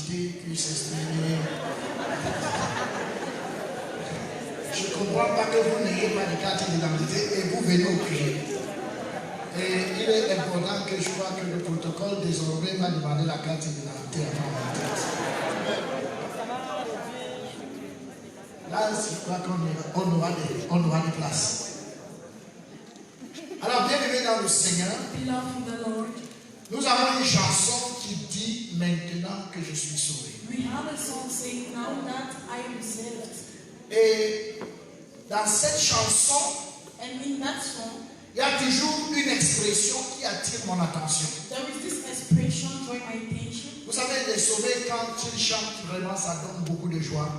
capacité puisse s'exprimer. Je ne comprends pas que vous n'ayez pas de carte d'identité et vous venez au culte. Et il est important que je crois que le protocole désormais m'a demandé la carte d'identité avant ma tête. Là, je crois qu'on aura des places. Alors, bien aimé dans le Seigneur, nous avons une chanson qui dit maintenant que je suis sauvé. Et dans cette chanson, il y a toujours une expression qui attire mon attention. Vous savez, les sauvés, quand ils chantent, vraiment, ça donne beaucoup de joie.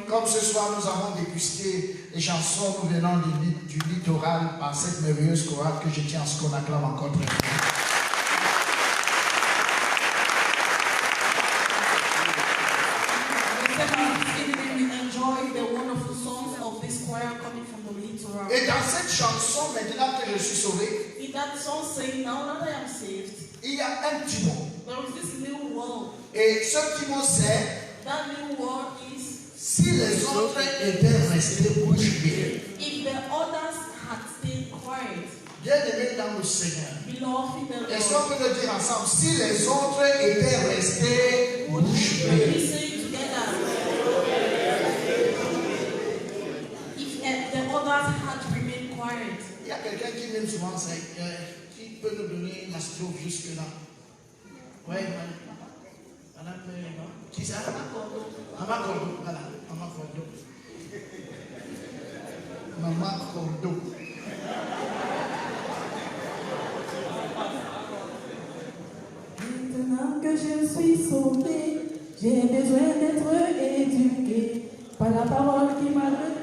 Comme ce soir, nous avons dégusté les chansons venant du littoral par cette merveilleuse chorale que je tiens à ce qu'on acclame encore très bien. Et dans cette chanson, maintenant que je suis sauvé, il y a un petit mot. Et ce petit mot c'est si les autres étaient restés bouche bée. Bien aimé dans le Seigneur. Est-ce qu'on peut le dire ensemble? Si les autres étaient restés bouche bée. Il y a quelqu'un qui m'aime souvent ça, qui peut nous donner la strophe jusque là. Oui, madame, qui ça? Maman Cordo, voilà, Maman Cordo. Maman Cordo. Maintenant que je suis sauvé, j'ai besoin d'être éduqué par la parole qui m'a donné.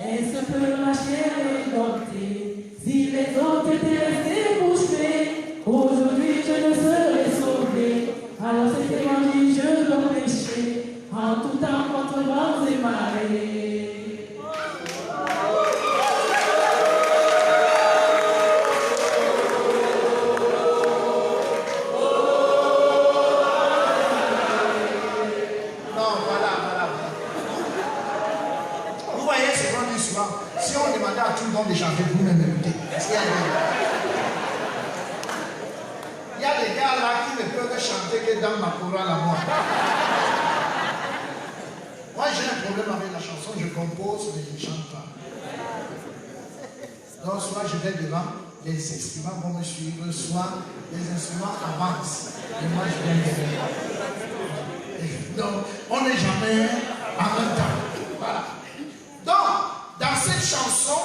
Est-ce que ma chair est domptée? Si les autres étaient restés bouche bée, aujourd'hui je ne serai sauvé. Alors cet évangile je dois prêcher en tout temps contre vents et marées. Non, voilà. Vous voyez ce qu'on dit souvent. Si on demandait à tout le monde de chanter, vous-même écoutez. Il y a des gars là qui ne peuvent chanter que dans ma chorale à moi. Moi j'ai un problème avec la chanson, je compose mais je ne chante pas. Donc soit je vais devant, les instruments vont me suivre, soit les instruments avancent. Et moi je viens derrière. Donc on n'est jamais en même temps. Voilà. Donc, dans cette chanson,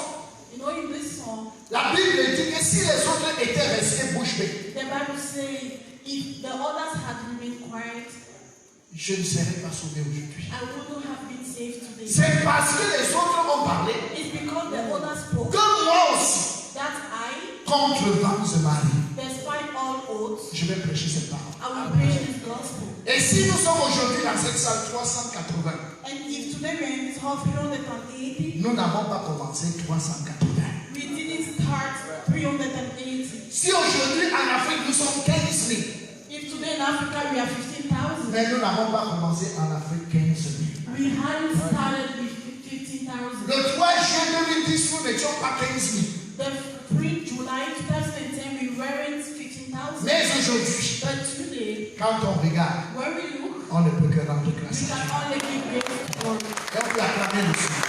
la Bible dit que si les autres étaient restés bouche bée, je ne serais pas sauvé aujourd'hui. C'est parce que les autres ont parlé que moi aussi, contre vents et marées, je vais prêcher cette parole. Et si nous sommes aujourd'hui dans cette salle 380, nous n'avons pas commencé 380. Si aujourd'hui en Afrique nous sommes 15 000, mais nous n'avons pas commencé en Afrique 15 000. Le 3 juin 2010, nous n'étions pas 15 000. Mais aujourd'hui, quand on regarde, on ne peut que rendre grâce à Dieu. Et on peut acclamer le Seigneur.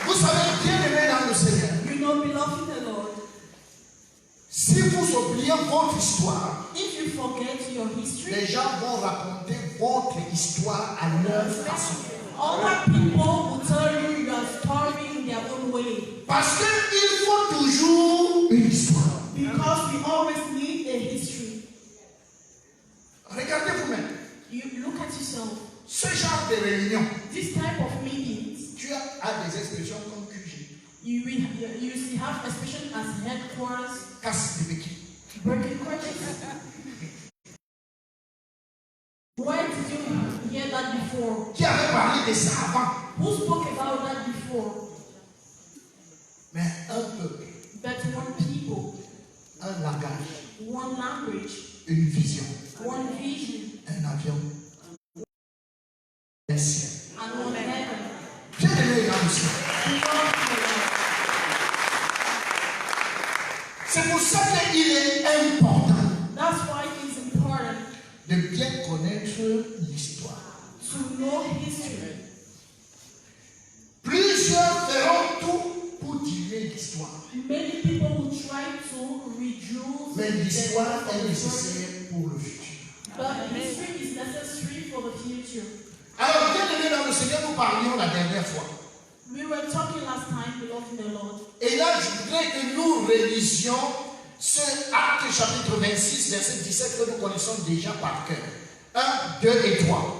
Vous savez, bien aimé dans le Seigneur, si vous oubliez votre histoire, les gens vont raconter votre histoire à leur façon. Parce qu'il faut toujours une histoire. Regardez vous-même. Ce genre de réunion, tu as des expressions comme QG. You have expression as headquarters. Casse de béquille. Broken crutches. Where did you hear that before? Qui avait parlé de ça avant? Who spoke about that before? Mais un one language, une vision, one vision, un avion, un ciel. and one heaven. Bien aimé dans le ciel. C'est pour ça qu'il est important That's why it's important de bien connaître l'histoire. to know history. Plusieurs feront tout pour diluer l'histoire. Many people will try to reduce Mais l'histoire est the nécessaire pour le futur. but history is necessary for the future. Alors, bien aimé dans le Seigneur, nous parlions la dernière fois. We were talking last time, beloved in the Lord. Et là, je voudrais que nous relisions ce Acte chapitre 26, verset 17 que nous connaissons déjà par cœur. 1, 2 et 3.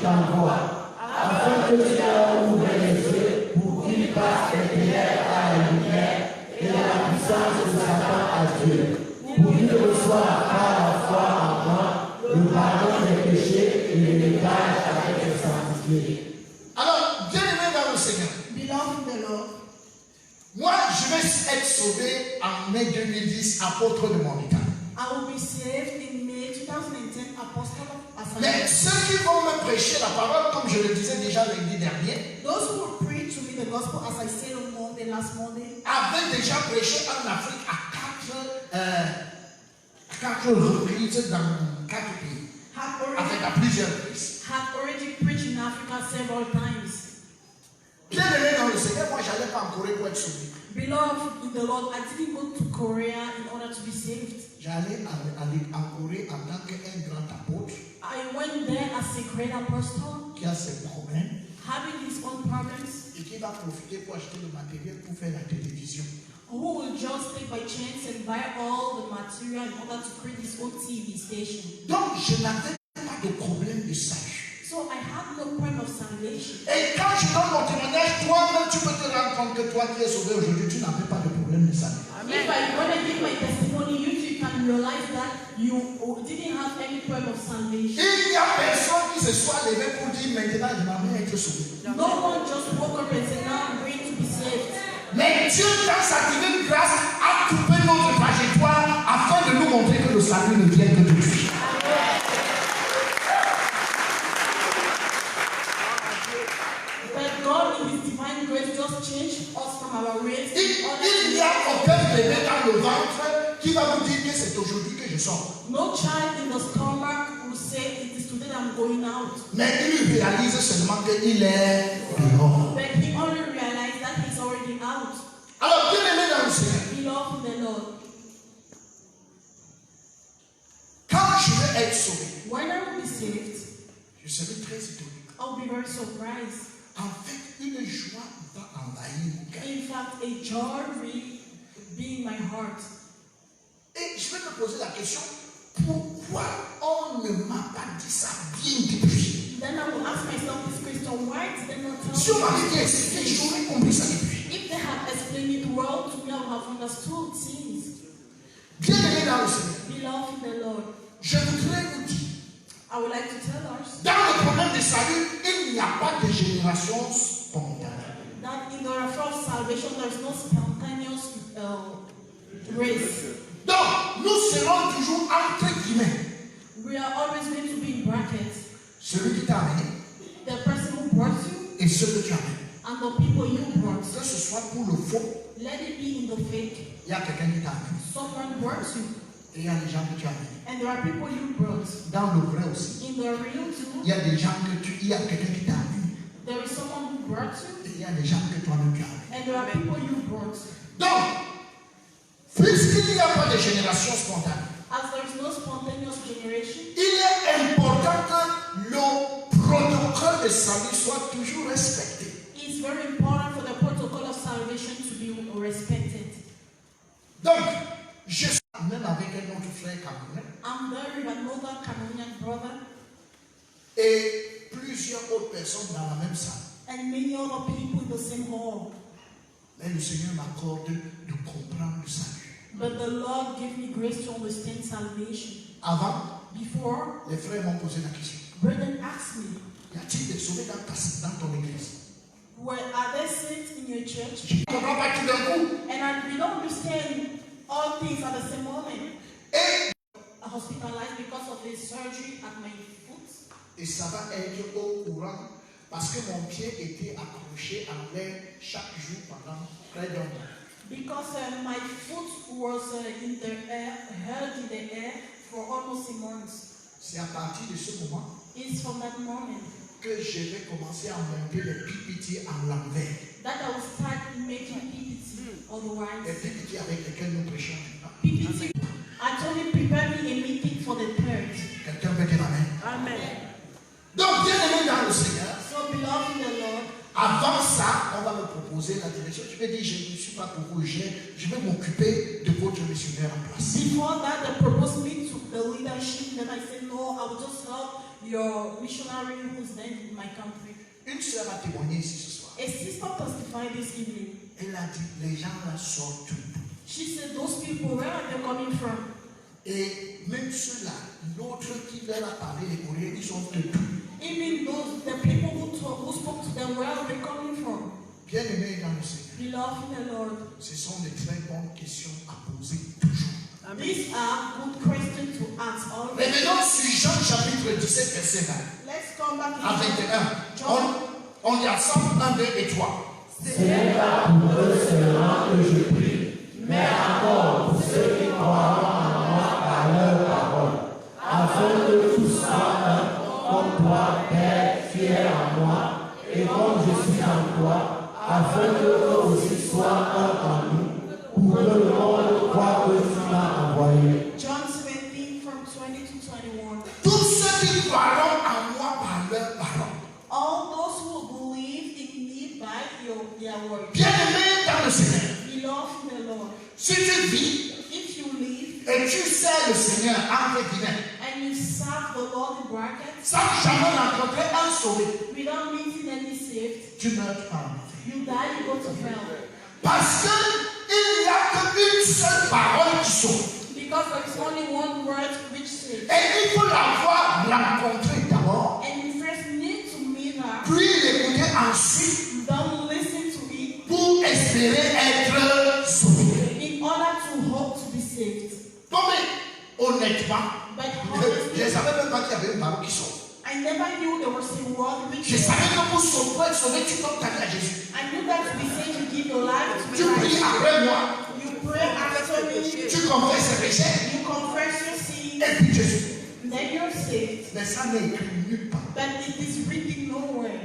T'envoie, afin que tu leur ouvres les yeux pour qu'ils passent des ténèbres à la lumière et de la puissance de Satan à Dieu, pour qu'ils reçoivent par la foi en moi le pardon des péchés et l'héritage avec les sanctifiés. Alors, bien aimé dans le Seigneur, Beloved in the Lord, moi, je vais être sauvé en mai 2010, apôtre de mon état. I will be saved in May 2010, Apostle of Mais Asylum. ceux qui vont me prêcher la parole, comme je le disais déjà lundi dernier, Those who will preach to me the gospel, as I said on Monday, last Monday, avaient déjà prêché en Afrique à quatre reprises dans 4 pays, à plusieurs reprises. had already preached in Africa several times. Bien aimé dans le Seigneur, moi, je n'allais pas en Corée pour être sauvé. Beloved in the Lord, I didn't go to Korea in order to be saved. J'allais aller en Corée en tant qu'un grand apôtre I went there as a great apostle, qui a ses problèmes having his own problems, et qui va profiter pour acheter le matériel pour faire la télévision. who will just take by chance and buy all the material in order to create his own TV station. Donc, je n'avais pas de problème de salut. So I had no point of salvation. Et quand je donne mon témoignage, toi-même, tu peux te rendre compte que toi qui es sauvé aujourd'hui, tu n'avais pas de problème de salut. If I want to give my testimony, you can realize that you didn't have any point of salvation. Il n'y a personne qui se soit levé pour dire maintenant je m'en vais être sauvé. No one just woke up and said, now I'm going to be saved. Mais Dieu, dans sa divine grâce, a coupé notre trajectoire afin de nous montrer que le salut ne vient que de lui. But God, in His divine grace, just changed us from our race. Il n'y a aucun bébé dans le ventre qui va vous dire que c'est aujourd'hui que je sors. No child in the stomach will say, it is today that I'm going out. Mais il réalise seulement qu'il est dehors. But he only realized that he's already out. Alors, bien aimé dans le Seigneur, Beloved in the Lord, quand je vais être sauvé, when I will be saved, je serai très étonné. I'll be very surprised. En fait, une joie va envahir mon cœur. In fact, a joy will be in my heart. Et je vais me poser la question, pourquoi on ne m'a pas dit ça bien depuis? Then I will ask myself this question, why did they not tell Si on me? m'avait dit expliqué, j'aurais compris ça depuis. If they had explained it well to me, I would have understood things. Bien aimé dans le Seigneur, Beloved in the Lord, je voudrais vous dire, I would like to tell us dans le problème de salut, il n'y a pas de génération spontanée. that in the affair of salvation, there is no spontaneous race. Donc, nous serons toujours entre guillemets. We are always going to be in brackets. Celui qui t'a amené The person who brought you et ceux que tu amènes. and the people you brought. Que ce soit pour le faux, Let it be in the fake. il y a quelqu'un qui t'a amené. Someone brought you, Et il y a des gens que tu amènes. and there are people you brought. Dans le vrai aussi, In the real too, il y a des gens que il y a quelqu'un qui t'a amené. there is someone who brought you, Et il y a des gens que toi-même tu amènes. and there are people you brought. Donc, puisqu'il n'y a pas de génération spontanée, As there is no spontaneous generation, il est important que le protocole de salut soit toujours respecté. it's very important for the protocol of salvation to be respected. Donc, je suis même avec un autre frère camerounais I'm there with another Cameroonian brother et plusieurs autres personnes dans la même salle. and many other people in the same hall. Mais le Seigneur m'accorde de comprendre le salut. But the Lord gave me grace to understand salvation. Avant, Before, les frères m'ont posé la question. brethren asked me, Y a-t-il des sauvés dans ton église? Are there saints in your church? Je ne comprends pas tout d'un coup. And we don't understand all things at the same moment. Et Hospitalized because of the surgery at my foot. Et ça va être au courant parce que mon pied était accroché en l'air chaque jour pendant près d'un mois. Because my foot was in the air, held in the air for almost a month. C'est à partir de ce moment It's from that moment que je vais commencer à monter les PPT en l'envers. that I will start making PPT. Les Otherwise, PPT avec lesquels nous prêchons. PPT actually prepared me a meeting for the third. Quelqu'un peut dire Amen. Amen. Donc, bien aimé dans le Seigneur, So beloved in the Lord, avant ça, on va me proposer la direction. Tu peux dire, je ne suis pas pour vous, je vais m'occuper de votre missionnaire en place. before that, they proposed me to the leadership. Then I said, no, I will just help your missionary who's then in my country. Une sœur a témoigné ici ce soir. A sister testified this evening. Elle a dit, les gens là sortent tout. She said, those people, where are they coming from? Et même ceux-là, l'autre qui leur a parlé, les Coréens, ils sont de tout. Even those, the people who spoke to them, where are they coming from? Bien aimé dans le Seigneur, Beloved in the Lord, ce sont de très bonnes questions à poser toujours. these are good questions to ask always. Revenons sur Jean chapitre 17, verset 20 Let's come back à to 21. On y a 1, 2 et 3. Ce n'est pas pour eux seulement que je prie, mais encore pour ceux qui croiront en moi par leur parole, afin que tous soient un, comme toi, Père, tu es en moi, et comme je suis en toi, afin que eux aussi soient un en nous, pour que le monde croie que tu m'as envoyé. John 17 from 20 to 21. Tous ceux qui croiront en moi par leur parole. All those who believe in me by their word. Bien aimé dans le Seigneur, Beloved in the Lord, si tu vis if you live et tu sers le Seigneur entre guillemets, and you serve the Lord in brackets, sans jamais rencontrer un sauvé, without meeting any saved, tu meurs en enfer. you die, you go to hell. Parce qu'il n'y a qu'une seule parole qui sauve. Because there is only one word which saves. Et il faut l'avoir rencontrée d'abord, And you first need to meet her, puis l'écouter ensuite don't listen to it, pour espérer être sauvé. in order to hope to be saved. Non mais, honnêtement, But je ne honestly, savais même pas qu'il y avait une parole qui sauve. I never knew there was a word which Je savais que pour être sauvé, tu donnes ta vie à Jésus. I knew that to be saved, you give your life to Tu pries Christ. après moi, You pray after me, tu confesses tes péchés, you confess your sin, et puis Jésus. then you're saved. Mais ça n'est écrit nulle part. But it is written nowhere.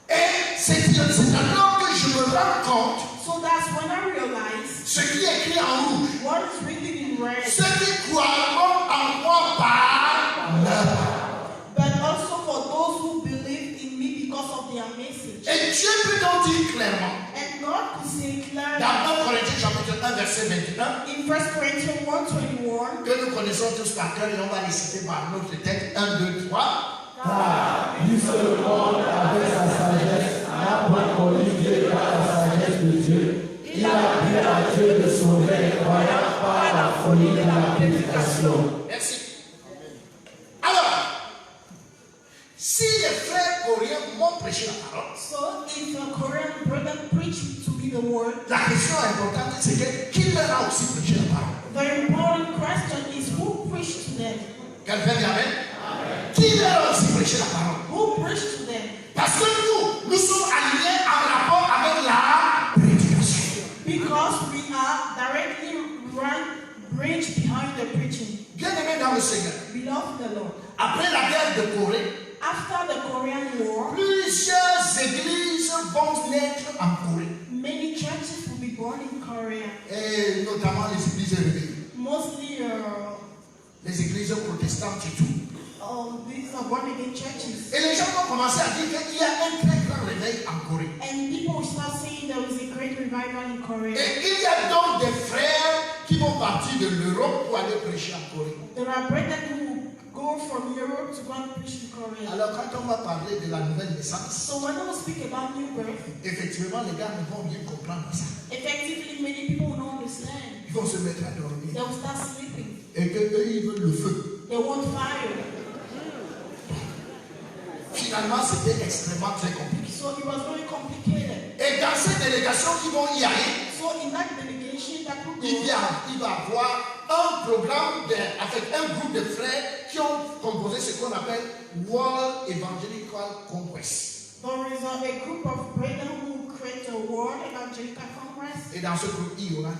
Et c'est alors que je me rends compte So that's when I realized ce qui est écrit en rouge. what is written in red. Ceux qui croiront en moi par leur parole. But also for those who believe in me because of their message. Et Dieu peut donc dire clairement, And God could say clearly dans 1 Corinthiens chapitre 1 verset 21, in 1 Corinthians 1:21, que nous connaissons tous par cœur et on va les citer par notre tête. 1, 2, 3. Car, puisque le monde, avec sa sagesse, n'a point connu Dieu par la sagesse de Dieu, il a pris à Dieu de sauver les croyants par la folie de la prédication. Merci. Alors, si les frères coréens m'ont prêché la parole, so if a Korean brother preached to me the word, la question importante c'est que qui leur a aussi prêché la parole? the important question is who preached to them? Quelqu'un dit Amen? Qui leur a aussi prêché la parole? Who preached to them? Parce que nous sommes alignés en rapport avec la prédication. Because we are directly bridge behind the preaching. Bien aimé dans le Seigneur, Beloved the Lord. après la guerre de Corée, After the Korean War, plusieurs églises vont naître en Corée, many churches will be born in Korea. et notamment les églises réveillées, Mostly les églises protestantes et tout. these are born again churches. Et les gens vont commencer à dire qu'il y a un très grand réveil en Corée. And people will start saying there is a great revival in Korea. Et il y a donc des frères qui vont partir de l'Europe pour aller prêcher en Corée. There are brethren who go from Europe to go and preach in Korea. Alors quand on va parler de la nouvelle naissance, So when I speak about new birth, effectivement les gars ne vont bien comprendre ça. effectively many people will not understand. Ils vont se mettre à dormir. They will start sleeping. Et qu'eux, ils veulent le feu. They want fire. Finalement, c'était extrêmement très compliqué. So it was very complicated. délégations qui vont y aller, So in that delegation that will il go, va avoir un programme avec un groupe de frères qui ont composé ce qu'on appelle World Evangelical Congress. there is a group of brethren who create a World Evangelical Congress. Et dans ce groupe, il y aura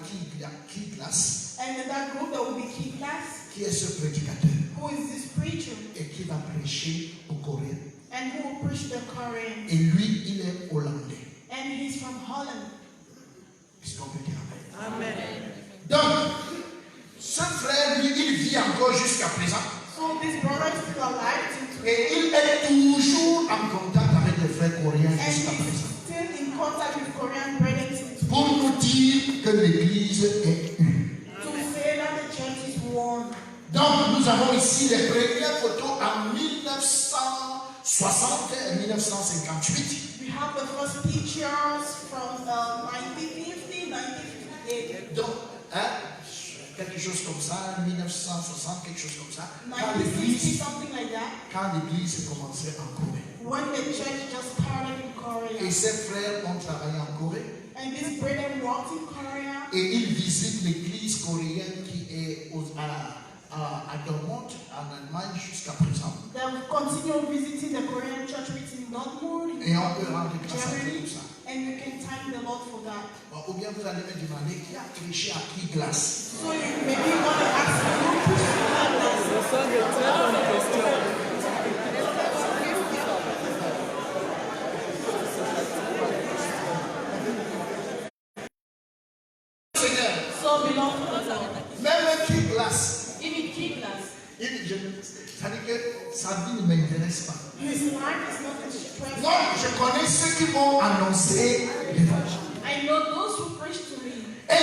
qui classe, And in that group there will be key class, qui est ce prédicateur who is this preacher, et qui va prêcher aux Coréens. and who will preach the Korean. Et lui, il est hollandais. And he's from Holland. Est-ce qu'on peut dire amen? Donc, ce frère, lui, il vit encore jusqu'à présent. So this brother is still alive till Et today. il est toujours en contact avec les frères coréens And jusqu'à he's présent. still in contact with Korean brethren till today. Pour nous dire que l'église est une. To say that the church is one. Donc, nous avons ici les premières photos en 1960 et 1958. We have the first pictures from 1950, 1958. Donc, quelque chose comme ça, 1960, quelque chose comme ça. Quand 1960, something like that. l'église commençait en Corée. When the church just started in Korea. Et ses frères ont travaillé en Corée. And this brethren walked in Korea. Et ils visitent l'église coréenne qui est à Dortmund, en Allemagne, jusqu'à présent. They will continue visiting the Korean church in Dortmund, Et on peut rendre grâce à Dieu Germany, pour ça. and you can thank the Lord for that. Bon, ou bien vous allez me demander qui a triché à qui glace. So you maybe want to ask me, who pushed me like this? Ce sont de très bonnes questions. Seigneur, So belong to the Lord. même qui glace, Even keep us. ça dit que sa vie ne m'intéresse pas. His life is not stressful. Moi, je connais ceux qui vont annoncer l'évangile. I know those who preach to me, Et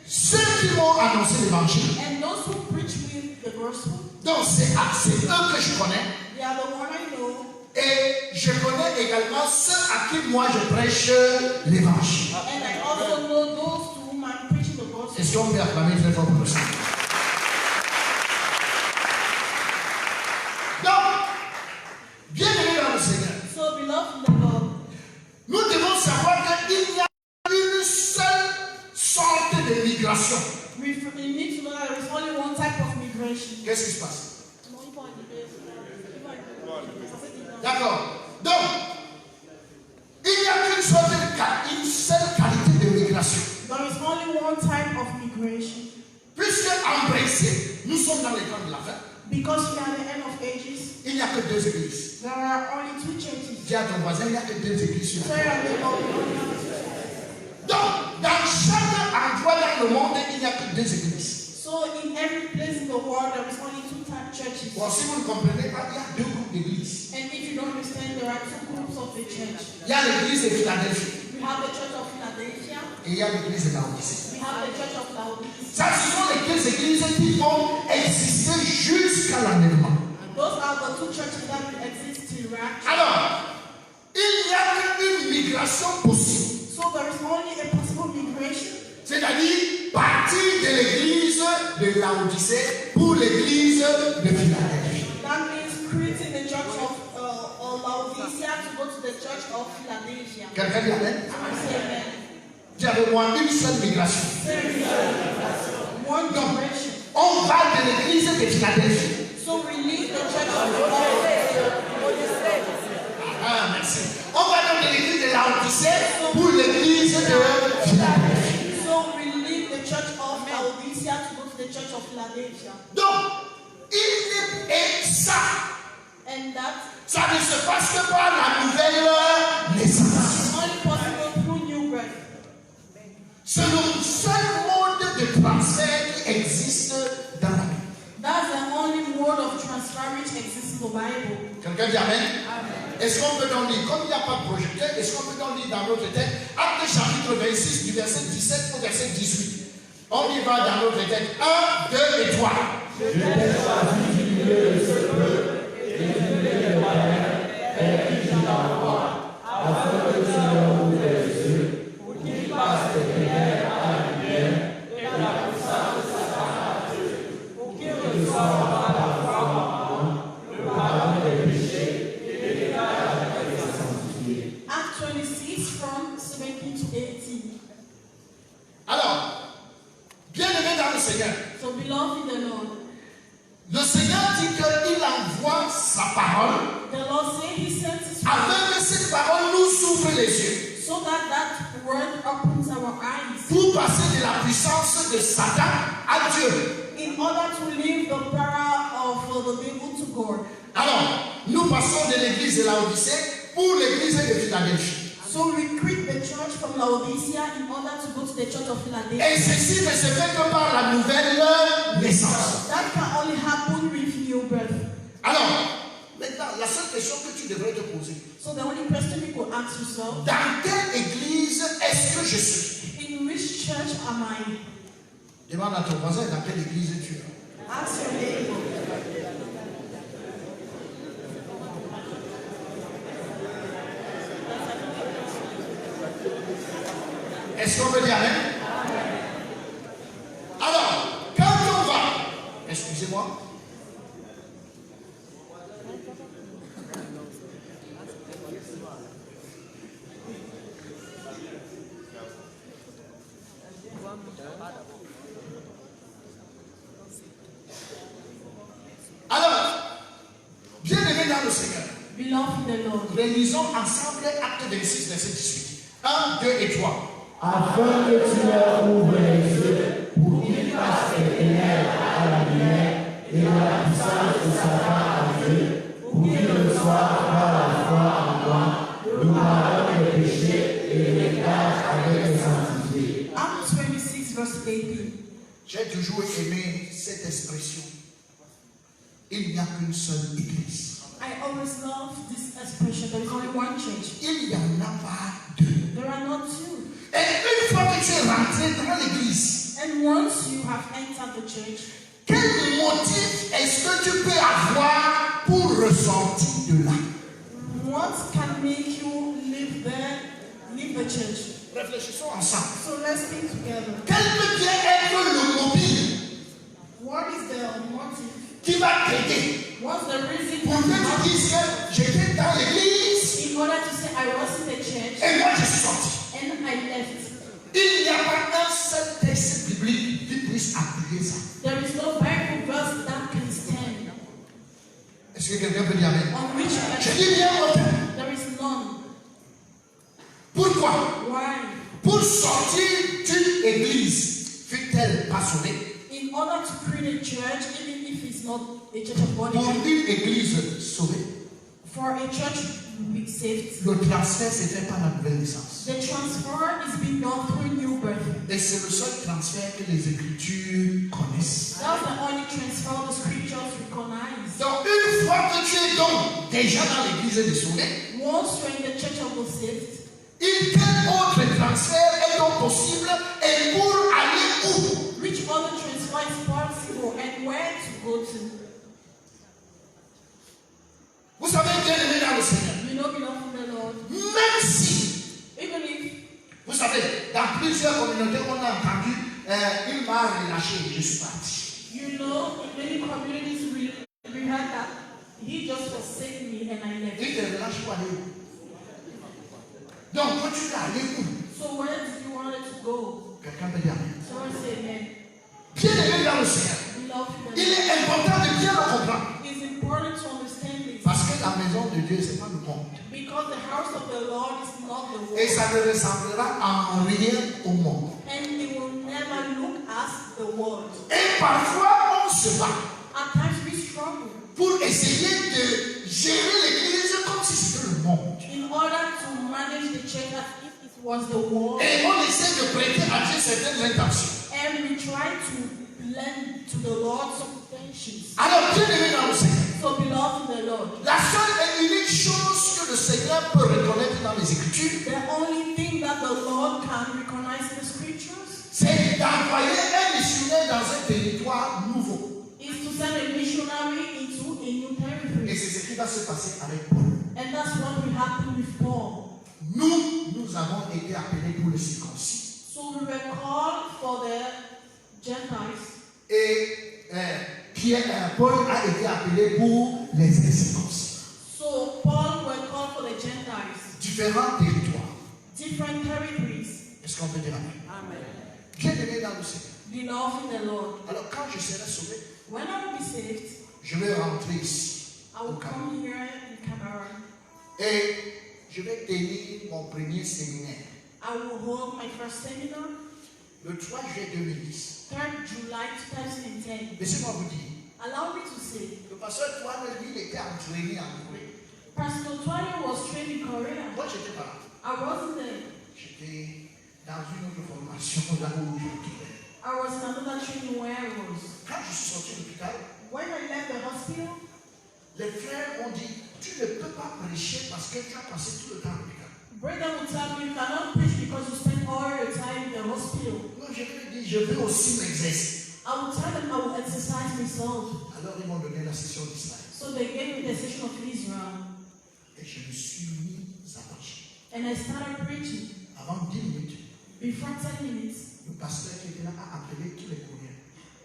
ceux qui vont annoncer l'évangile, and those who preach me the gospel. donc c'est eux que je connais. They are the one I know. Et je connais également ceux à qui moi je prêche l'évangile. And I also know those to whom I'm preaching the gospel. Est-ce qu'on peut acclamer très fort pour ça? Donc, bienvenue dans le Seigneur. So beloved in the Lord, Nous devons savoir qu'il y a une seule sorte de migration. we need to know that there is only one type of migration. Qu'est-ce qui se passe? D'accord. Donc, il n'y a qu'une seule qualité de migration. There is only one type of migration. Puisque en principe, nous sommes dans les temps de la fin, Because we are at the end of ages, il n'y a que deux églises. there are only two churches. Dis à ton voisin, il n'y a que deux églises sur la There terre. are the only Donc, dans chaque endroit dans le monde, il n'y a que deux églises. So in every place in the world, there is only two type churches. Bon, si vous ne comprenez pas, il y a deux groupes d'églises. And if you don't understand, there are two groups of the church. Il y a l'église de Philadelphie We have the church of Philadelphia. et il y a l'église de Laodicée. We have the church of Laodicea. Ça, ce sont les deux églises qui vont exister jusqu'à l'enlèvement. Those are the two churches that will exist till rapture. Alors, il n'y a qu'une migration possible. So there is only a possible migration. C'est-à-dire partir de l'église de Laodicée pour l'église de Philadelphie. That means creating the church of Laodicea to go to the church of Philadelphia. Quelqu'un dit amen? Someone say amen. Dis avec moi, une seule migration. One migration. On va de l'église de Philadelphie. So we leave the church of Laodicea. Ah, merci. On va donc de l'église de Laodicée pour l'église de Philadelphie. So we leave the church of Laodicea to go to the church of Philadelphia. Donc, et ça ne se passe que par la nouvelle naissance. It's only possible through new birth. C'est le seul mode de transfert qui existe dans la Bible. That's the only mode of transfer which exists in the Bible. Quelqu'un dit amen? Est-ce qu'on peut donc lire, comme il n'y a pas de projecteur, est-ce qu'on peut donc lire dans notre texte, Actes chapitre 26 du verset 17 au verset 18. On y va dans notre texte. 1, 2 et 3. Je t'ai choisi du milieu de ce peuple et du milieu des païens, vers qui je t'envoie, afin que tu leur ouvres les yeux, pour qu'ils passent des ténèbres à la lumière et de la puissance de Satan à Dieu, pour qu'ils reçoivent par la foi en moi le pardon des péchés et l'égard avec les sanctifiés. Acts 26 from 17 to 18. Beloved in the Lord. Le Seigneur dit qu'il envoie sa parole The Lord said He sent His word afin que cette parole nous ouvre les yeux so that word opens our eyes pour passer de la puissance de Satan à Dieu. in order to leave the power of the devil to God. Alors, nous passons de l'église de Laodicée pour l'église de Philadelphie. So we quit the church from Laodicea in order to go to the church of Philadelphia. Et ceci ne se fait que par la nouvelle naissance. That can only happen with new birth. Alors, maintenant, la seule question que tu devrais te poser, So the only question you could ask yourself, dans quelle église est-ce que je suis? in which church am I? Demande à ton voisin dans quelle église tu es. Ask your neighbor. Est-ce qu'on peut dire Amen? Alors, quand on va, excusez-moi, alors, bien aimé dans le Seigneur, Beloved in the Lord. relisons ensemble Acte 26, verset 18. 1, 2 et 3. Afin que tu leur ouvres les yeux pour qu'ils passent des ténèbres à la lumière et de la puissance de Satan à Dieu, pour qu'ils reçoivent par la foi en moi le pardon des péchés et l'héritage avec les sanctifiés. Acts 26 verse 18. J'ai toujours aimé cette expression. Il n'y a qu'une seule église. I always love this expression. There is only one church. Il n'y en a pas deux. There are not two. Et une fois que tu es rentré dans l'église, And once you have entered the church, quel motif est-ce que tu peux avoir pour ressortir de là? what can make you live there, leave the church? Réfléchissons ensemble. So let's think together. Quel peut bien être le mobile What is the motive? qui va t'aider What's the reason pour que tu dises que j'étais dans l'église in order to say I was in the church et moi je suis sorti? and I left? Il n'y a pas un seul texte biblique qui puisse appuyer ça. There is no Bible verse that can stand. Est-ce que quelqu'un peut dire Amen? On which Je dis bien aucun. there is none. Pourquoi? Why? Pour sortir d'une église, fut-elle pas sauvée? In order to create a church, even if it's not a church of God, Pour une église sauvée, for a church to be saved, le transfert s'est fait par la nouvelle naissance. the transfer is being done through new birth. Et c'est le seul transfert que les Écritures connaissent. That's the only transfer the scriptures recognize. Donc, une fois que tu es donc déjà dans l'église des sauvés, Once you're in the church of the saved, quel autre transfert est donc possible et pour aller où? which other transfer is possible and where to go to? Vous savez, bien aimé dans le Seigneur, You know, beloved in the Lord, même si, even if, vous savez, dans plusieurs communautés, on a entendu, il m'a relâché, je suis parti. you know, in many communities we heard that he just forsaken me and I left. Il te relâche pour aller où? Donc, quand tu es allé où? So where did you want it to go? Quelqu'un peut dire Amen. Someone say amen. Bien aimé dans le Seigneur, Beloved in the il Lord, est important de bien le comprendre. it's important to understand this Parce que la maison de Dieu, ce n'est pas le monde. because the house of the Lord is not the Et world ça ne ressemblera en rien au monde. and it will never look as the world. Et parfois, on se bat At times we struggle pour essayer de gérer l'église comme si c'était le monde. in order to manage the church as if it was the world, Et on essaie de prêter à Dieu certaines intentions. and we try to lend to the Lord some intentions. Alors, bien aimé dans le Seigneur, So beloved in the Lord, la seule et unique chose que le Seigneur peut reconnaître dans les Écritures, the only thing that the Lord can recognize in the scriptures c'est d'envoyer un missionnaire dans un territoire nouveau. is to send a missionary into a new Et territory. c'est ce qui va se passer avec Paul. And that's what will happen with Paul. Nous avons été appelés pour le circoncis. So we were called for the Gentiles. Et Paul a été appelé pour les incirconcis. So Paul were called for the Gentiles. Différents territoires. Different territories. Est-ce qu'on peut dire Amen? Amen. Bien aimé dans le Seigneur. be loving the Lord. Alors quand je serai sauvé, When I will be saved, je vais rentrer ici. I will come here in Cameroon. Et je vais tenir mon premier séminaire. I will hold my first seminar Le 3 juillet 2010. 3rd July 2010. Laissez-moi vous dire. Allow me to say, Le pasteur Toine, lui, il était entraîné en Corée. Pastor Twilio was trained in Korea. Moi, j'étais pas là. I wasn't there. J'étais dans une autre formation là où j'étais. I was in another training where I was. Quand je suis sorti de l'hôpital, When I left the hospital, les frères m'ont dit, tu ne peux pas prêcher parce que tu as passé tout le temps à l'hôpital. Brother would tell me you cannot preach because you spent all your time in the hospital. Non, je lui ai dit, je veux aussi m'exercer. I would tell them I would exercise myself. Alors ils m'ont donné la session d'Israël. So they gave me the session of Israel. Et je me suis mis à marcher. And I started preaching. Avant 10 minutes, Before 10 minutes, le pasteur qui était là a appelé tous les Coréens.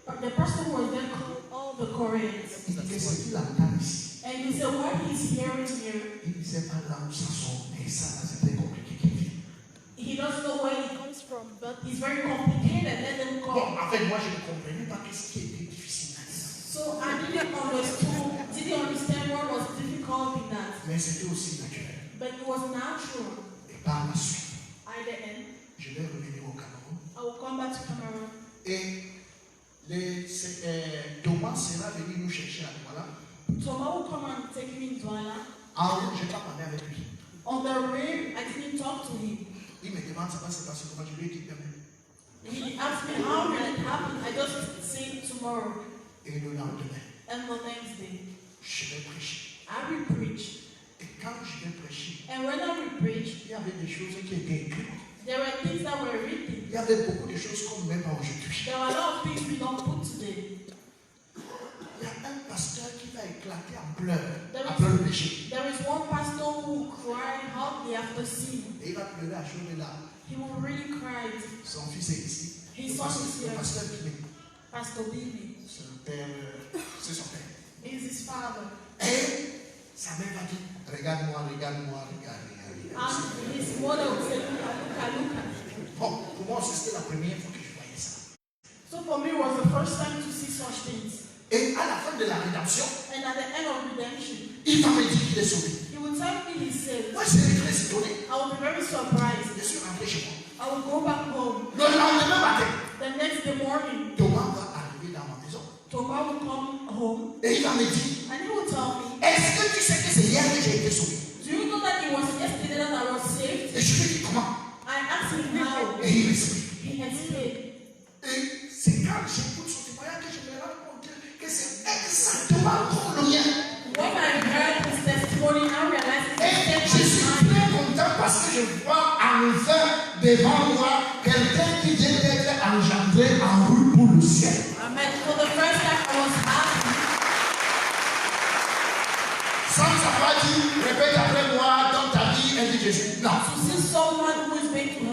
but the person who was there called all the Koreans. Il disait ce qu'il entend ici. And he said, what he's hearing here, Il disait pas là où ça sort, mais ça là c'est très compliqué qu'il vit. he doesn't know where he comes from, but it's very complicated. Let them Bon, come. en fait, moi je ne comprenais pas qu'est-ce qui était difficile à dire. So I didn't understand what was difficult in that. Mais c'était aussi naturel. But it was natural. Et par la suite, At the end, je vais revenir au Cameroun. I will come back to Cameroon. Et Thomas sera venu nous chercher à Douala. Thomas will come and take me in Douala. En haut, je n'ai pas parlé avec lui. On the way, I didn't talk to him. Il me demande ça va se passer comment. Je lui ai dit demain. He asked me how will it happen. I just say tomorrow Et le lendemain, and the next day. je vais prêcher. I will preach. Et quand je vais prêcher, And when I will preach, il y avait des choses qui étaient écrites. there were things that were written. Il y avait beaucoup de choses qu'on ne met pas aujourd'hui. There are a lot of things we don't put today. Il y a un pasteur qui va éclater en pleurs There après le péché. There is one pastor who cried hardly after sin. Et il va pleurer à chaud de larmes. He will really cry. Son fils est ici. His Le son is pasteur here. Kiné. Pastor Bibi C'est le père, c'est son père. is his father. Et sa mère va dire, regarde-moi, regarde-moi, regarde. And his mother will say, Luka, Luka. Bon, pour moi aussi c'était la première fois que je voyais ça. So for me, it was the first time to see such things. Et à la fin de la rédemption, And at the end of redemption, il va me dire qu'il est sauvé. he will tell me he's saved. Moi, j'étais très étonné. I will be very surprised. Je suis rentré chez moi. I will go back home. Le lendemain matin, The next day morning, Thomas va arriver dans ma maison. Thomas will come home Et il va me dire, and he will tell me, est-ce que tu sais que c'est hier que j'ai été sauvé? do you know that it was yesterday that I was saved? Et je lui dis, comment? I asked him how. Et il m'explique. He explained. Et c'est quand j'écoute son témoignage que je me rends compte que c'est exactement comme le mien. When I heard his testimony, I realized Et it's je suis très content parce que je vois enfin devant moi quelqu'un qui vient d'être engendré en route pour le ciel. Amen. For the first time, I was happy. Sans savoir dire, répète après moi dans ta vie, elle dit Jésus. Non. To see someone who is going to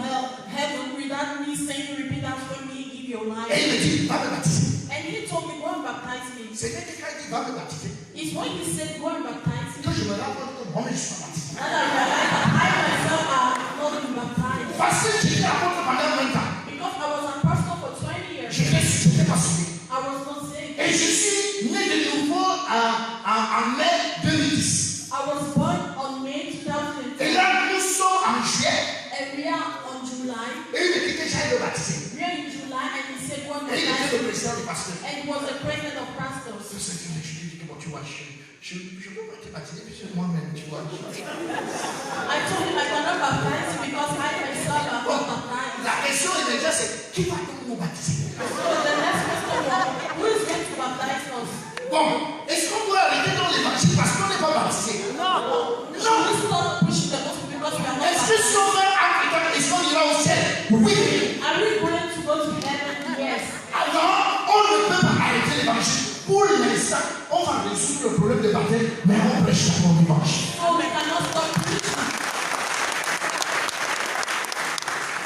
heaven without me saying, repeat after me, give your life. Et il me dit, va me baptiser. And he told me, go and baptize me. C'est quand il dit, va me baptiser. It's when he said, go and baptize Que me, je me rends compte que moi-même je suis pas baptisé. that I realized that I myself am not being baptized. Parce que j'étais apôtre pendant 20 ans. Because I was a pastor for 20 years. Je n'étais pas sauvé. I was not saved. Et je suis né de nouveau en mai 2010. I was born on May 2010. Et là, nous sommes en juillet. And we are on July. Et il me dit que j'aille le baptiser. We are in July and he said, go and Et il était baptize le me. président des pasteurs. And he was the president of pastors. Je lui dis que bon, tu vois, je peux pas te baptiser puisque moi-même, tu vois. I told him I cannot baptize you because I myself am not baptized. La question immédiate, c'est qui va donc nous baptiser? So the next question was, who is going to baptize us? Bon, est-ce qu'on doit arrêter dans l'évangile parce qu'on n'est pas baptisé? No. Should we stop pushing the gospel because we are not Est-ce que si on baptized? fait Africain, est-ce qu'on ira au ciel? Oui. Are we going to go to heaven? Yes. Alors, on ne peut pas arrêter l'évangile. Pour l'instant, on va résoudre le problème des baptêmes, mais on prêche d'abord l'évangile. So we cannot stop preaching.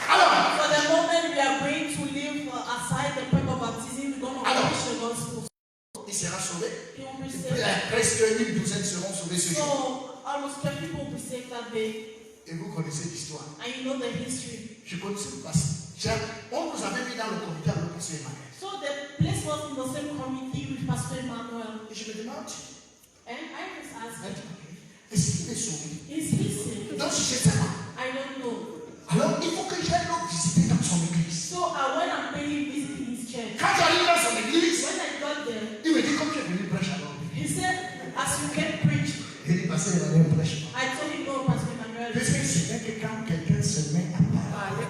Alors, For the moment we are going to leave aside the prayer of baptism, we're going to Alors. preach the gospel. il sera sauvé. He will be saved. Presque une douzaine seront sauvés ce jour. So almost 10 people will be saved that day. Et Et vous connaissez l'histoire. And you know the history. Je connaissais le passé. On nous avait mis dans le comité avec le pasteur Emmanuel. So the place was in the same committee with Pastor Emmanuel. Et je me demande, And I was asking, est-ce qu'il est sauvé? is he saved? Donc je sais pas. I don't know. Alors il faut que j'aille le visiter dans son église. So I went and paid him visit his church. Quand j'arrive dans son église, When I got there, il me dit comme tu es venu prêcher alors. he said, as you can preach. Il dit pasteur Emmanuel prêche. I told him, no, Pastor Emmanuel. Parce que c'est vrai que quand quelqu'un se met à parler,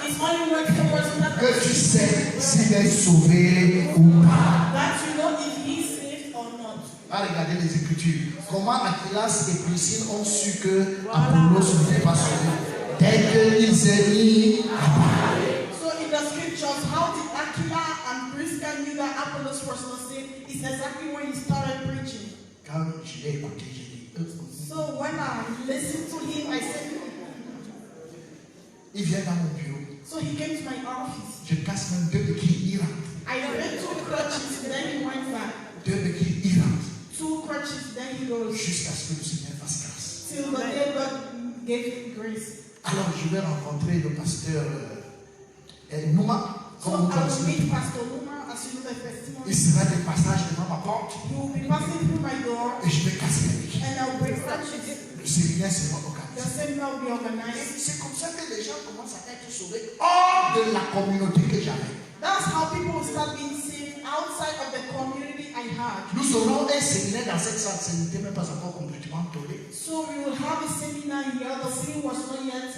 It's only works the person that que tu sais s'il est sauvé ou pas. you know if he's saved or not. À regarder les Écritures. Comment Aquilas et Priscille ont su que Apollos n'était pas sauvé. Dès qu'ils aient mis à parler. So in the scriptures, how did Aquila and Prisca knew that Apollos was not saved? It's exactly when he started preaching. Quand je l'ai écouté, j'ai dit, So when I listened to him, I said, il vient dans mon bureau. so he came to my office. Je casse même deux béquilles, il rentre. I read 2 crutches, then he went back. Deux béquilles, il rentre. 2 crutches, then he goes. Jusqu'à ce que le Seigneur fasse grâce. Till the day God gave him grace. Alors je vais rencontrer le pasteur Nouma. So Comme vous I will connaissez. meet Pastor Luma as you know the testimony. Il sera des passages devant ma porte. He will be passing through my door Et je vais casser les béquilles. and I'll break crutches. Le séminaire sera The organisé. seminar will be Et organized. c'est comme ça que les gens commencent à être sauvés hors de la communauté que j'avais. That's how people will start being saved outside of the community I had. Nous aurons un séminaire dans cette salle, ce n'était même pas encore complètement tollé. So we will have a seminar here. The city was not yet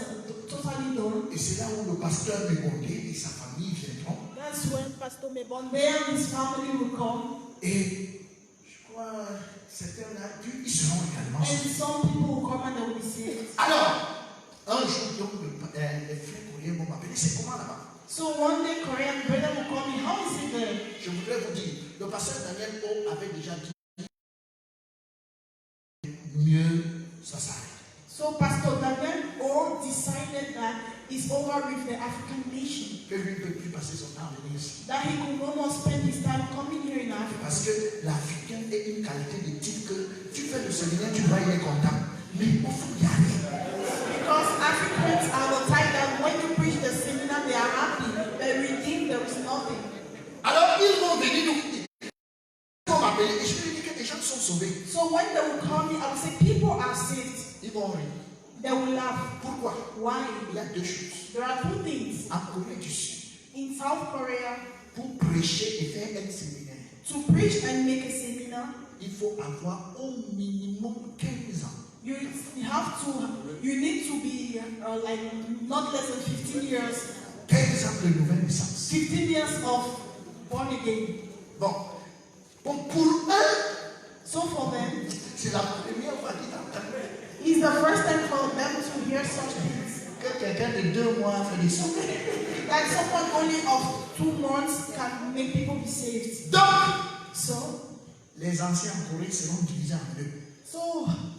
totally done. Et c'est là où le pasteur Mébondé et sa famille viendront. That's when Pastor Mebonde and his family will come. Et je crois, certains là, ils seront également And sauvés. some people will come and they will be saved. Alors, un jour, donc, les frères courriers vont m'appeler. C'est comment là-bas? So one day Korean brother will call me. How is it there? Je voudrais vous dire, le pasteur Daniel O avait déjà dit mieux, ça s'arrête. So Pastor Daniel O decided that it's over with the African nation. Que lui ne peut plus passer son temps à venir ici. That he could no more spend his time coming here in Parce Africa. que l'Africain est une qualité de type que tu fais le séminaire, tu vois, il est content. Mais il faut y aller. Because Africans are the type that when you preach the seminar, they are happy. But within there is nothing. Alors ils vont venir nous dire. Ils vont m'appeler et je vais lui dire que les gens sont sauvés. So when they will call me, I will say, people are saved. Ils vont rire. They will laugh. Pourquoi? Why? Il y a deux choses. There are 2 things. En Corée du Sud, In South Korea, pour prêcher et faire un séminaire, to preach and make a seminar, il faut avoir au minimum 15 ans. you need to be like not less than 15 years. 15 ans de nouvelle naissance. 15 years of born again. Bon, pour eux, So for them, c'est la première fois qu'ils entendent it's the first time for them to hear such things. que quelqu'un de 2 mois fait des sauvés. That someone only of 2 months can make people be saved. Donc, So les anciens en Corée seront divisés en deux.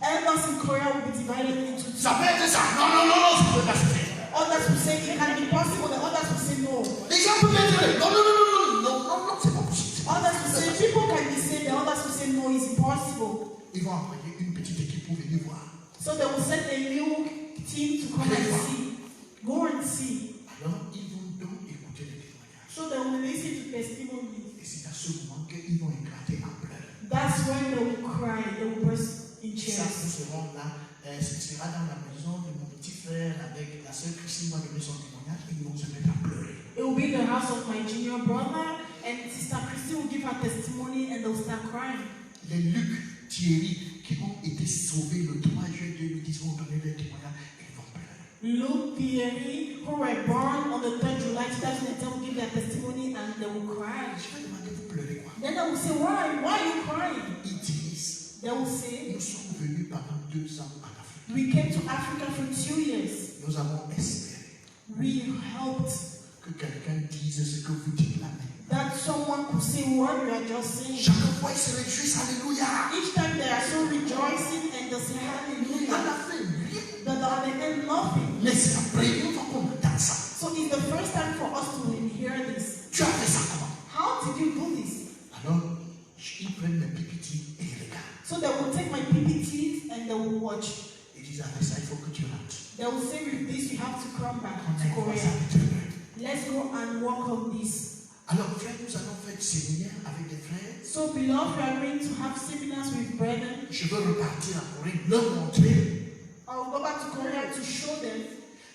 elders in Korea will be divided into 2. Ça peut être ça. Non, non, non, non, ça peut pas se faire. Others will say it can be possible, the others will say no. Les gens peuvent être non, non, non, non, non, non, non, non, c'est pas possible. Others will say people can be saved, the others will say no, it's impossible. Ils vont envoyer une petite équipe pour venir voir. So they will send a new team to come and see. Go and see. Alors, ils vont donc écouter les témoignages. So they will listen to testimonies. Et c'est à ce moment qu'ils vont éclater en pleurs. That's when they will cry, they will burst in Ça, nous tears. serons là. Ce sera dans la maison de mon petit frère avec la sœur Christine va donner son témoignage et ils vont se mettre à pleurer. It will be in the house of my junior brother, and Sister Christy will give her testimony, and they'll start crying. Les Luc, Thierry, qui ont été sauvés le 3 juillet 2010 vont donner leur témoignage et ils vont pleurer. Luke, Thierry, who were born on the 3rd July 2010, will give their testimony, and they will cry. Je vais demander, vous pleurez quoi? Then I will say, why? Why are you crying? Ils disent, They will say, nous sommes venus pendant 2 ans en Afrique. we came to Africa for 2 years. Nous avons espéré We helped que quelqu'un dise ce que vous dites là. that someone could say what we are just saying. Chaque fois, ils se réjouissent, alléluia. Each time they are so rejoicing and they say À hallelujah, la fin, rien. but at the end nothing. Mais c'est la première fois qu'on entend ça. So it's the first time for us to hear this. Tu as fait ça comment? How did you do this? Alors, ils prennent mes PPT et ils regardent. So they will take my PPTs and they will watch. Ils disent, disent avec ça, il faut que tu rentres. They will say with this you have to come back On to a une Korea. Let's go and work on this. Alors, frère, nous allons faire des séminaires avec des frères. So beloved, we are going to have seminars with brethren. Je veux repartir en Corée, leur montrer, I will go back to Korea to show them,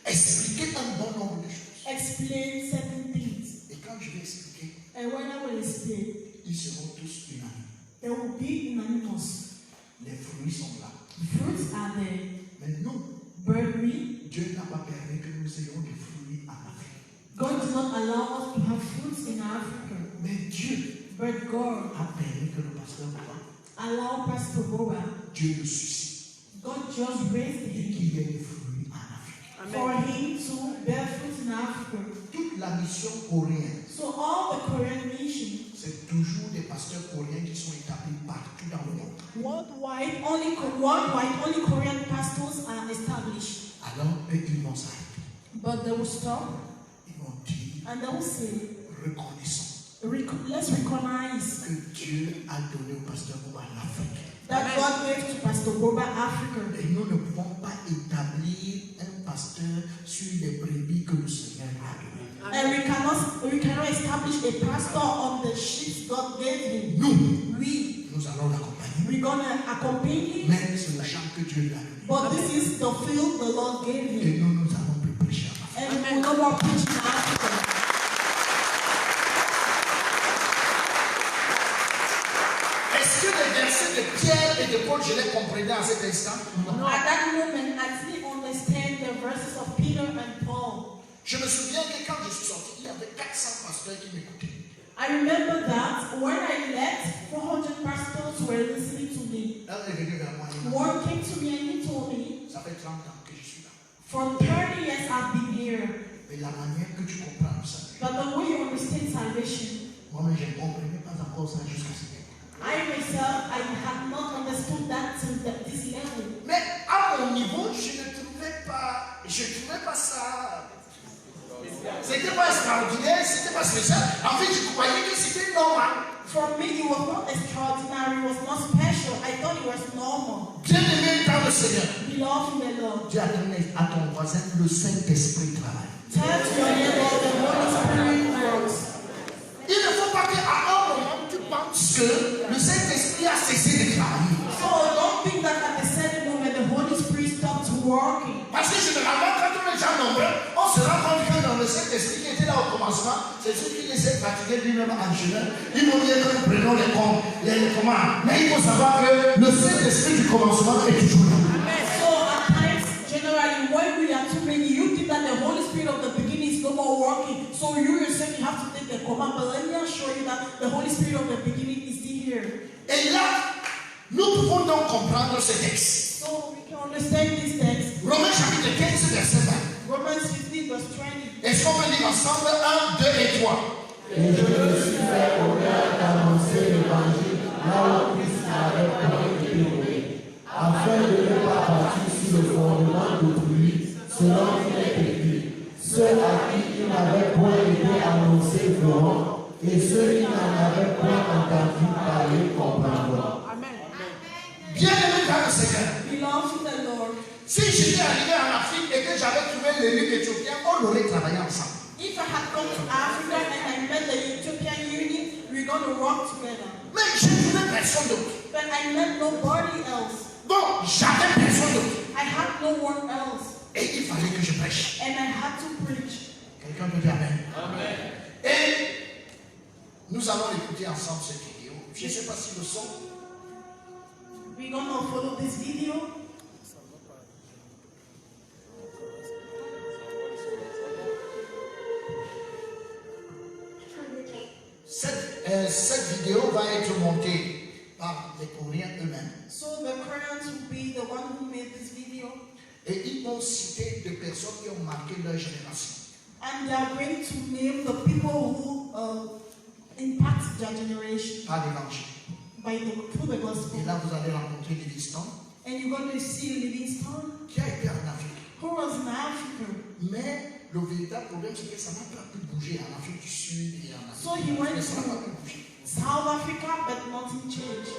expliquer un bon nombre de choses. explain certain things. Et quand je vais expliquer, And when I will explain, ils seront tous unanimes. they will be unanimous. Les fruits sont là. Fruits are there. Mais non, But we, Dieu n'a pas permis que nous ayons des fruits en Afrique. God did not allow us to have fruits in Africa. Mais Dieu But God a permis que le pasteur Boba, allowed Pastor Boba, Dieu le suscite God just raised et him qu'il y ait des fruits en Afrique. for him to bear fruits in Africa. Toute la mission coréenne, So all the Korean mission, c'est toujours des pasteurs coréens qui sont établis partout dans le monde. worldwide, only Korean pastors are established. Alors, eux, ils vont s'arrêter. But they will stop Ils vont dire, and they will say, reconnaissons let's recognize que Dieu a donné au pasteur Boba l'Afrique. that God gave to Pastor Boba Africa. Et nous ne pouvons pas établir un pasteur sur les brebis que le Seigneur a donné. And we cannot establish a pastor on the sheep God gave him. Nous, Nous allons l'accompagner. We're gonna accompany him, Mais c'est le champ que Dieu lui a donné. but this is the field the Lord gave him. Et nous allons plus prêcher en Afrique. And we will no more preach in Africa. Est-ce que les versets de Pierre et de Paul, je les comprenais à cet instant? At that moment, I didn't understand the verses of Peter and Paul. Je me souviens que quand je suis sorti, il y avait 400 pasteurs qui m'écoutaient. I remember that when I left, 400 pastors were listening to me. Un est venu vers moi et m'a dit, One came to me and he told me, ça fait 30 ans que je suis là. for 30 years I've been here, Mais la manière que tu comprends ça, but the way you understand salvation, moi-même, je ne comprenais pas encore ça jusqu'à ce moment. I myself, I had not understood that to this level. Mais à mon niveau, je ne trouvais pas ça. C'était pas extraordinaire, c'était pas spécial. En fait, je croyais que c'était normal. For me, it was not extraordinary, it was not special. I thought it was normal. Bien aimé dans le Seigneur. Beloved in the Lord. Dis à ton voisin, le Saint-Esprit travaille. Tell to your neighbor the Holy Spirit works. Il ne faut pas qu'à un moment tu penses que le Saint-Esprit a cessé de travailler. So don't think that at a certain moment the Holy Spirit stopped working. Parce que généralement, quand on est déjà nombreux, on se rend compte que dans le Saint-Esprit qui était là au commencement, c'est celui qui les a pratiqués lui-même en chemin. Ils m'ont dit que nous prenons les commandes. Mais il faut savoir que le Saint-Esprit du commencement est toujours là. So at times, generally, when we are too many, you think that the Holy Spirit of the beginning is no more working. So you yourself, you have to take the command. But let me assure you that the Holy Spirit of the beginning is still here. Et là, nous pouvons donc comprendre ce texte. So we can understand this text. Romains chapitre 15, verset 20. Romans 15, verse 20. Est-ce qu'on peut dire ensemble 1, 2 et 3? Et je me suis fait honneur d'annoncer l'évangile là où Christ n'avait point été donné, afin de ne pas partir sur le fondement d'autrui, selon qu'il est écrit. Ceux à qui il n'avait point été annoncé feront, et ceux qui n'en avaient point entendu parler comprendront. Bien aimé dans le Seigneur. Belong to the Lord. Si j'étais arrivé en Afrique et que j'avais trouvé l'élu éthiopien, on aurait travaillé ensemble. If I had come to Africa and I met the Ethiopian Union, we're going to work together. Mais je ne trouvais personne d'autre. But I met nobody else. Donc, j'avais personne d'autre. I had no one else. Et il fallait que je prêche. And I had to preach. Quelqu'un peut dire Amen. Amen. Et nous allons écouter ensemble cette vidéo. Je ne sais pas si le son. We're going to follow this video. Cette vidéo va être montée par les Coréens eux-mêmes. So the Koreans will be the one who made this video. Et ils vont citer des personnes qui ont marqué leur génération. And they are going to name the people who impact their generation Par l'évangile. through the gospel. Et là, vous allez rencontrer Livingstone, And you're going to see Livingstone, qui a été en Afrique. who was in Africa. Mais le véritable problème, c'est que ça n'a pas pu bouger en Afrique du Sud et en Afrique. So he went Mais ça n'a pas pu to bouger. South Africa, but nothing changed.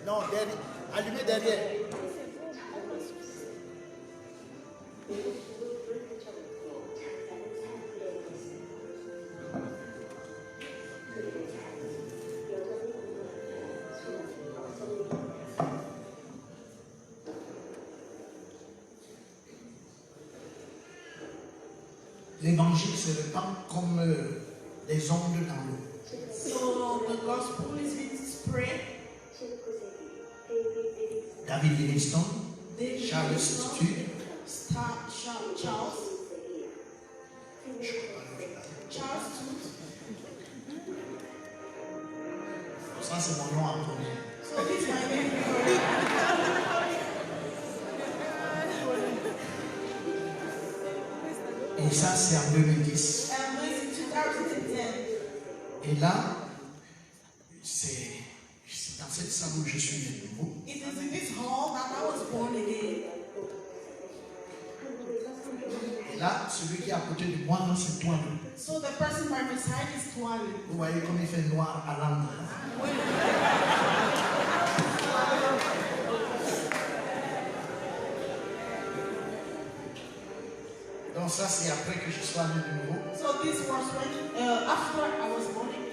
Non, derrière. Allumez derrière. L'évangile se répand comme des ondes dans l'eau. So the gospel is being spread. David Livingstone, David Charles Livingstone, Studd, Charles Studd. ça c'est mon nom à tourner. So this is my name. Et ça c'est en 2010. And this is 2010. Et là, c'est dans cette salle où je suis de nouveau. It is in this hall that I was born again. Et là, celui qui est à côté de moi, non, c'est toi. So the person by my side is Tuali. Vous voyez comme il fait noir à l'âme. Donc ça, c'est après que je sois né de nouveau. So this was when, after I was born again.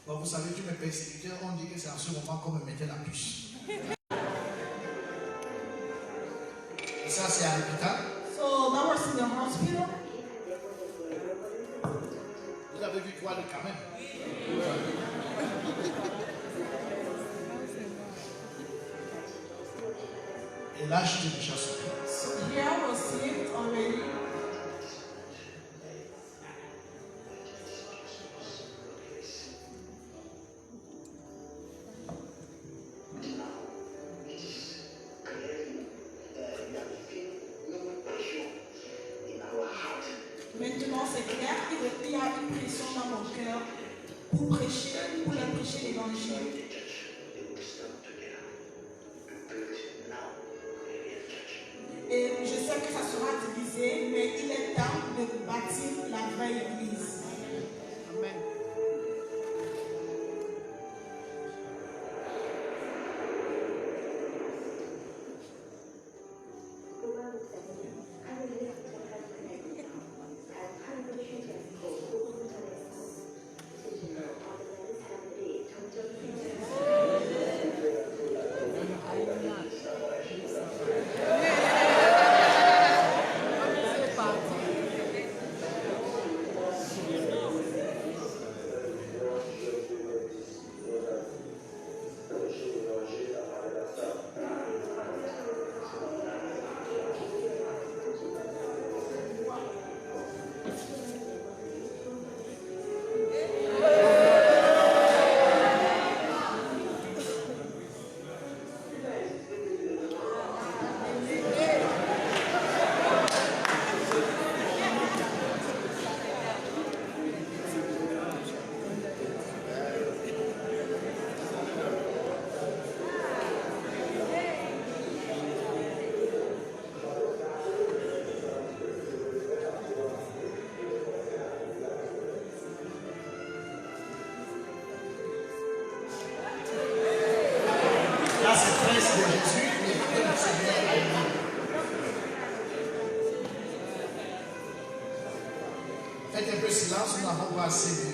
Bon, vous savez, tous mes persécuteurs ont dit que c'est en ce moment qu'on me mettait la puce. Et ça, c'est à l'hôpital. So that was in the hospital. Vous avez vu quoi quand même? Et là, j'étais déjà sauvé. So here I was saved already. Maintenant, c'est clair qu'il y a une pression dans mon cœur pour prêcher, pour leur prêcher l'évangile. Et je sais que ça sera divisé, mais il est temps de bâtir la vraie église. Amen. Faites un peu silence, nous n'avons pas assez de...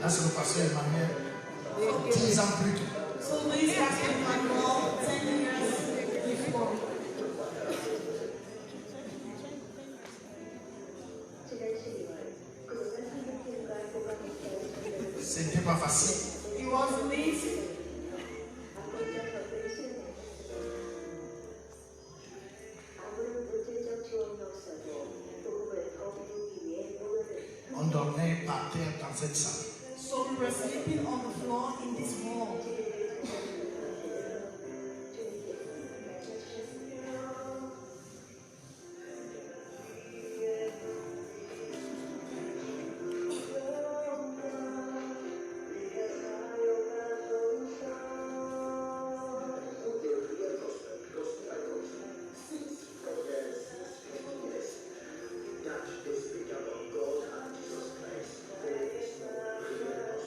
Là, c'est le pasteur Emmanuel, 10 ans plus tôt. So this has been my goal 10 years before. C'était pas facile. It wasn't easy. On dormait par terre dans cette salle. So we were sleeping on the floor in this hall.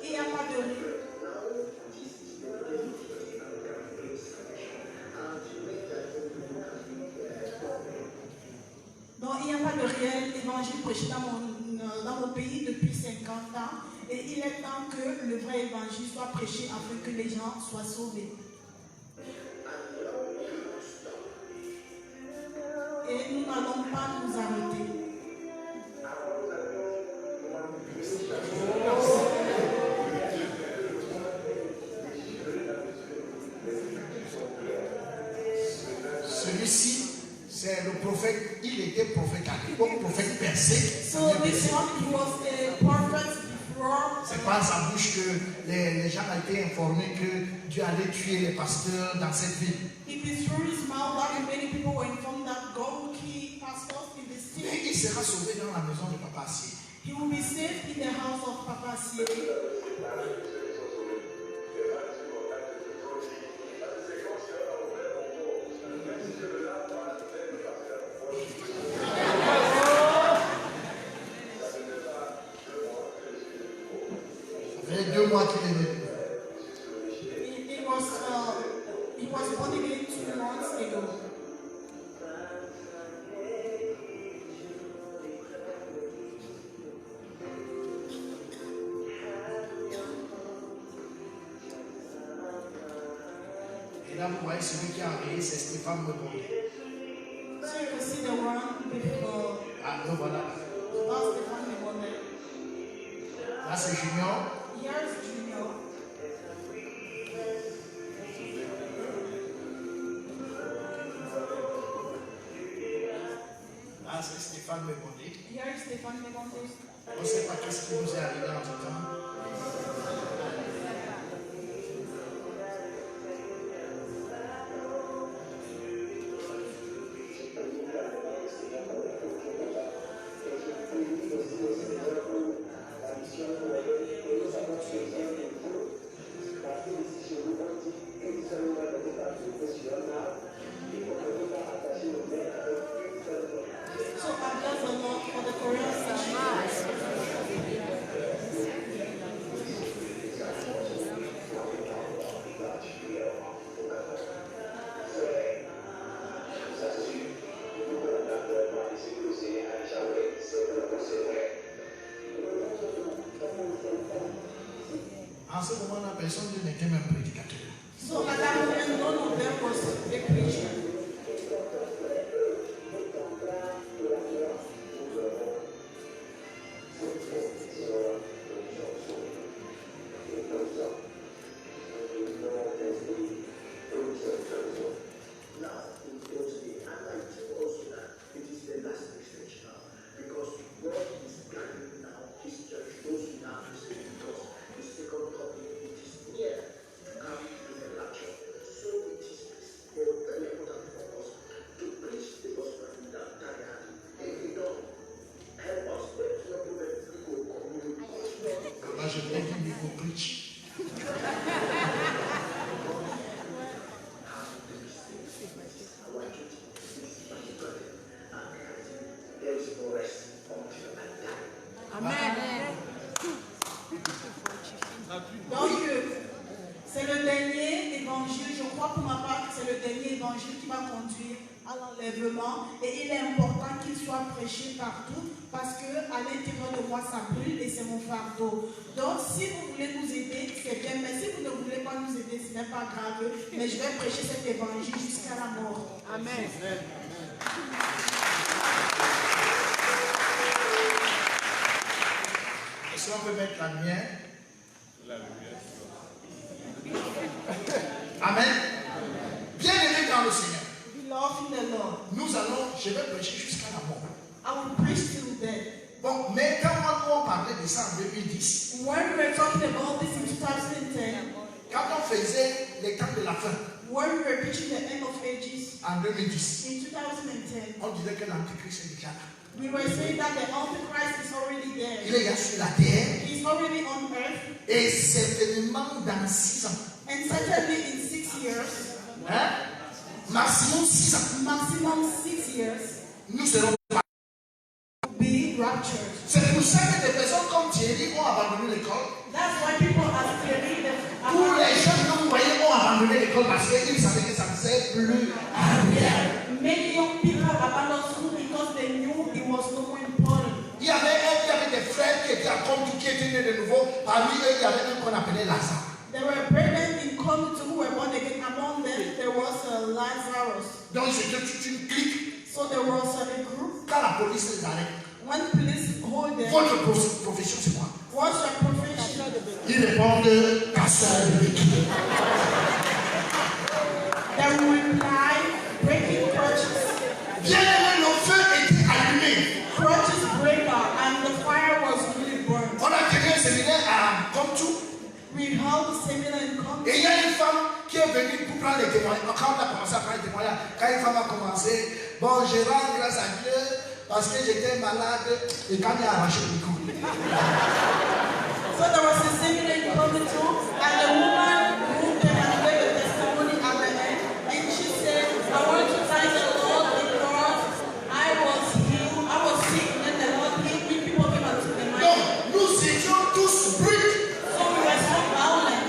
Il n'y a pas de Donc, il n'y a pas de réel évangile prêché dans mon pays depuis 50 ans. Et il est temps que le vrai évangile soit prêché afin que les gens soient sauvés. Et nous n'allons pas nous arrêter. Celui-ci, c'est le prophète. Il était prophète à l'époque, prophète percé. So this one, he was a prophet before. C'est par sa bouche que les gens ont été informés que Dieu allait tuer les pasteurs dans cette ville. It is through his mouth that many people were informed that God will kill pastors in the Mais city. il sera sauvé dans la maison de Papa Assé. He will be saved in the house of Papa Siri. Ça fait 2 mois qu'il est venu. He was born again 2 months ago. Et là, vous voyez, celui qui a arrivé, c'est Stéphane Mebonde. So you can see the one before. Ah, le voilà. That's the family woman. Là, c'est Junior. Here's Junior. Là, c'est Stéphane Mebonde. Here's the family woman. On ne sait pas qu'est-ce qui nous est arrivé en tout temps. So I bless the Lord for the Korean service. En ce moment-là, personne n'était même prédicateur. So at that moment, none of them was a preacher. Là, je voulais qu'il me preach. Donc, c'est le dernier évangile, je crois pour ma part que c'est le dernier évangile qui va conduire à l'enlèvement. Et il est important qu'il soit prêché partout parce que à l'intérieur de moi ça brûle et c'est mon fardeau. Donc, si vous voulez nous aider, c'est bien. Mais si vous ne voulez pas nous aider, ce n'est pas grave. Mais je vais prêcher cet évangile jusqu'à la mort. Amen. Est-ce qu'on peut mettre la lumière? Amen. Bien-aimés dans le Seigneur. Beloved in the Lord, Je vais prêcher jusqu'à la mort. I will preach till death. Bon, mais quand moi nous on parle parlait de ça en 2010, When we were talking about this in 2010, quand on faisait les temps de la fin when we were reaching the end of ages en 2010, in 2010, on disait que l'Antichrist est déjà là. we were saying that the Antichrist is already Il there. est là sur la terre He's already on earth, et certainement dans 6 ans. and certainly in 6 years, Hein? Maximum 6 ans. maximum 6 years, Nous serons. be raptured. C'est pour ça que des personnes comme Thierry ont abandonné l'école. That's why people are scared. Tous les jeunes que vous voyez ont abandonné l'école parce qu'ils savaient que ça ne sert plus à rien. Many young people abandoned school because they knew it was no more important. Il y avait des frères qui étaient à Comtu, qui étaient nés de nouveau. Parmi eux, il y avait un qu'on appelait Lazare. There were brethren in Comtu who were born again. Among them, there was Lazarus. Donc c'était toute une clique. So there was a group. Quand la police les arrête, When police hold them, votre profession c'est quoi? what's your profession? Ils répondent casseur de véhicule. They will reply, breaking crutches. Bien aimé, nos feux étaient allumés. Crutches breaker, and the fire was really burned. On a tenu un séminaire à Comtu. We held the seminar in Comtu. Et il y a une femme qui est venue pour prendre les témoignages. Quand on a commencé à prendre les témoignages, quand une femme a commencé, bon, je rends grâce à Dieu parce que j'étais malade et quand il a arraché le micro. So there was a seminar in Comtu, and the woman who came and gave the testimony at the end, and she said, I want to thank the Lord because I was healed, I was sick, and then the Lord healed me. People came and took the mic. Donc, nous étions tous bruts. So we were so violent.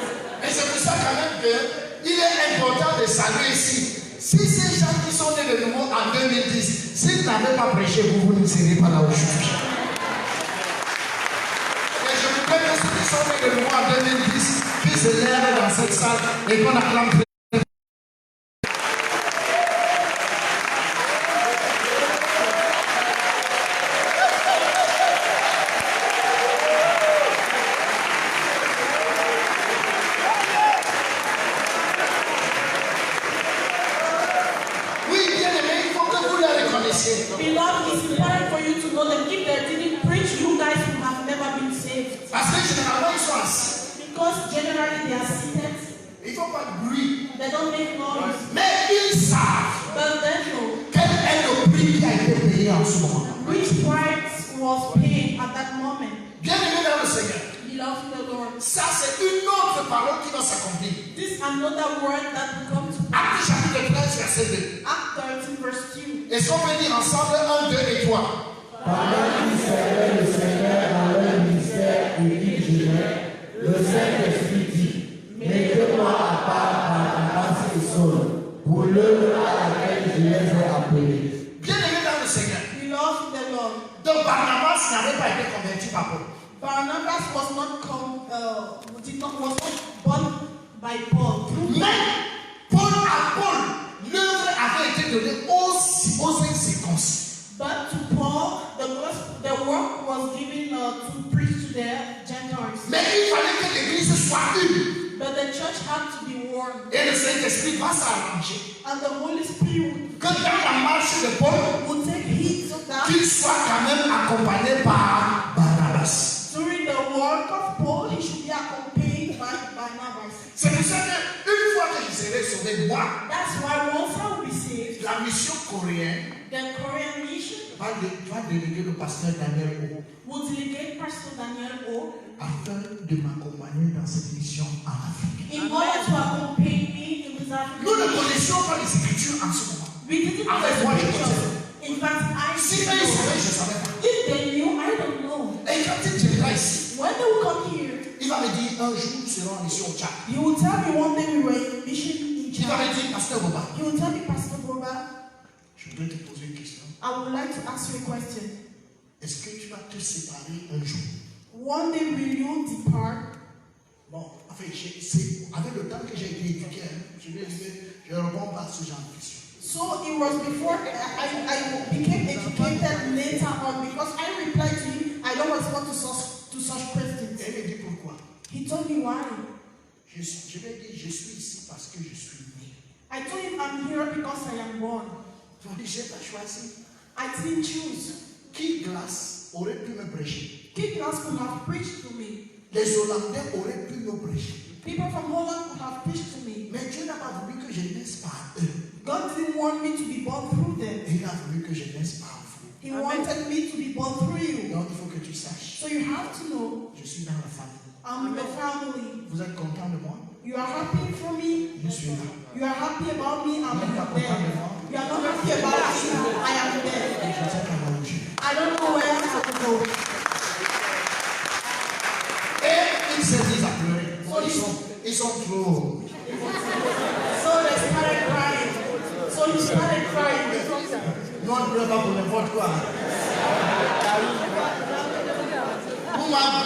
Et c'est pour ça quand même qu'il est important de saluer ici. Si ces gens qui sont nés de nouveau en 2010, s'ils n'avaient pas prêché, vous ne serez pas là aujourd'hui. Et je voudrais que ceux qui sont nés de nouveau en 2010, qui se lèvent dans cette salle et qu'on acclame. Beloved, it's important for you to know that if they didn't preach, you guys would have never been saved. Parce que généralement ils sont assis. Because generally they are seated, Il ne faut pas de bruit. they don't make noise. Mais ils savent But they know quel est le prix qui a été payé en ce moment. which price was paid at that moment. Bien aimé dans le Seigneur. Beloved the Lord. Ça, c'est une autre parole qui va s'accomplir. This is another word that will come to Acte chapitre 13, verset 2. Act 13, verse 2. Est-ce qu'on peut dire ensemble 1, 2 et 3? Pendant qu'ils servaient le Seigneur dans leur ministère et qu'ils jeûnaient, le Saint-Esprit dit, mettez-moi à part Barnabas et Saul pour l'œuvre à laquelle je les ai appelés. Bien aimé dans le Seigneur. Beloved the Lord. Donc Barnabas n'avait pas été converti par Paul. Barnabas was not born by Paul. Mais à Paul, l'œuvre avait été donnée aux incirconcis. But to Paul, the work was given to preach to the Gentiles. Mais il fallait que l'église soit une. But the church had to be one. Et le Saint-Esprit va s'arranger. And the Holy Spirit Que dans la marche de Paul, would take heed of that. qu'il soit quand même accompagné par Barnabas. During the work of Paul, he should be accompanied by Barnabas. C'est pour ça qu'une fois que je serai sauvé, moi, That's why once I will be saved, la mission coréenne the Korean mission va déléguer le pasteur Daniel O will delegate Pastor Daniel O afin de m'accompagner dans cette mission en Afrique. in order to accompany me in this Nous ne African. connaissions pas les Écritures en ce moment. We didn't know Avec moi, the je scriptures. connaissais. In fact, I Si didn't eux, ils know. savaient, je ne savais pas. If they knew, I don't know. Et quand il viendra ici, When they will come here, il va me dire un jour nous serons en mission au Tchad. he will tell me one day we were in mission in Il va China. me dire, Pasteur Boba, He will tell me, Pastor Boba, je voudrais te poser une question. I would like to ask you a question. Est-ce que tu vas te séparer un jour? One day will you depart? Bon, enfin, c'est avec le temps que j'ai été éduqué, je ne réponds pas à ce genre de questions. So it was before I became educated later on because I replied to him, I don't respond to such questions. Elle me dit pourquoi. He told me why. Je lui ai dit, je suis ici parce que je suis né. I told him I'm here because I am born. Je lui ai dit, je n'ai pas choisi. I didn't choose. Qui glace auraient pu me prêcher. King Class could have preached to me. Les Hollandais auraient pu me prêcher. People from Holland could have preached to me. Mais Dieu n'a pas voulu que je naisse par eux. God didn't want me to be born through them. Il a voulu que je naisse par vous. He wanted me to be born through you. Donc il faut que tu saches. So you have to know, Je suis dans la famille. I'm in the family. Vous êtes content de moi? You are happy for me. Je suis là. You are happy about me. I'm Vous n'êtes pas content de there. moi? You are not happy about me. I am there. Je ne sais pas où je suis. I don't know where I have to go. Et ils se disent à pleurer. Ils sont trop. So they started crying. So he started crying. Nous on ne pleure pas pour n'importe quoi.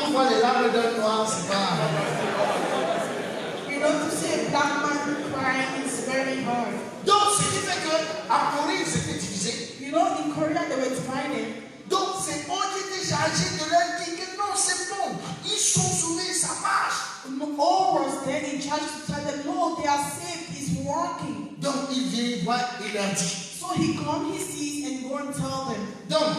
Pour moi, les larmes d'un noir, c'est pas. You know, to see a black man crying is very hard. Donc, ce qui fait qu'à Corée, ils étaient divisés. You know, in Korea they were divided. Donc, c'est eux qui étaient chargés de leur dire que non, c'est bon. Ils sont sauvés, ça marche. All was then in charge to tell them, no, they are saved, it's working. Donc, il vient voir, il leur dit. So he come, he sees, and go and tell them. Donc,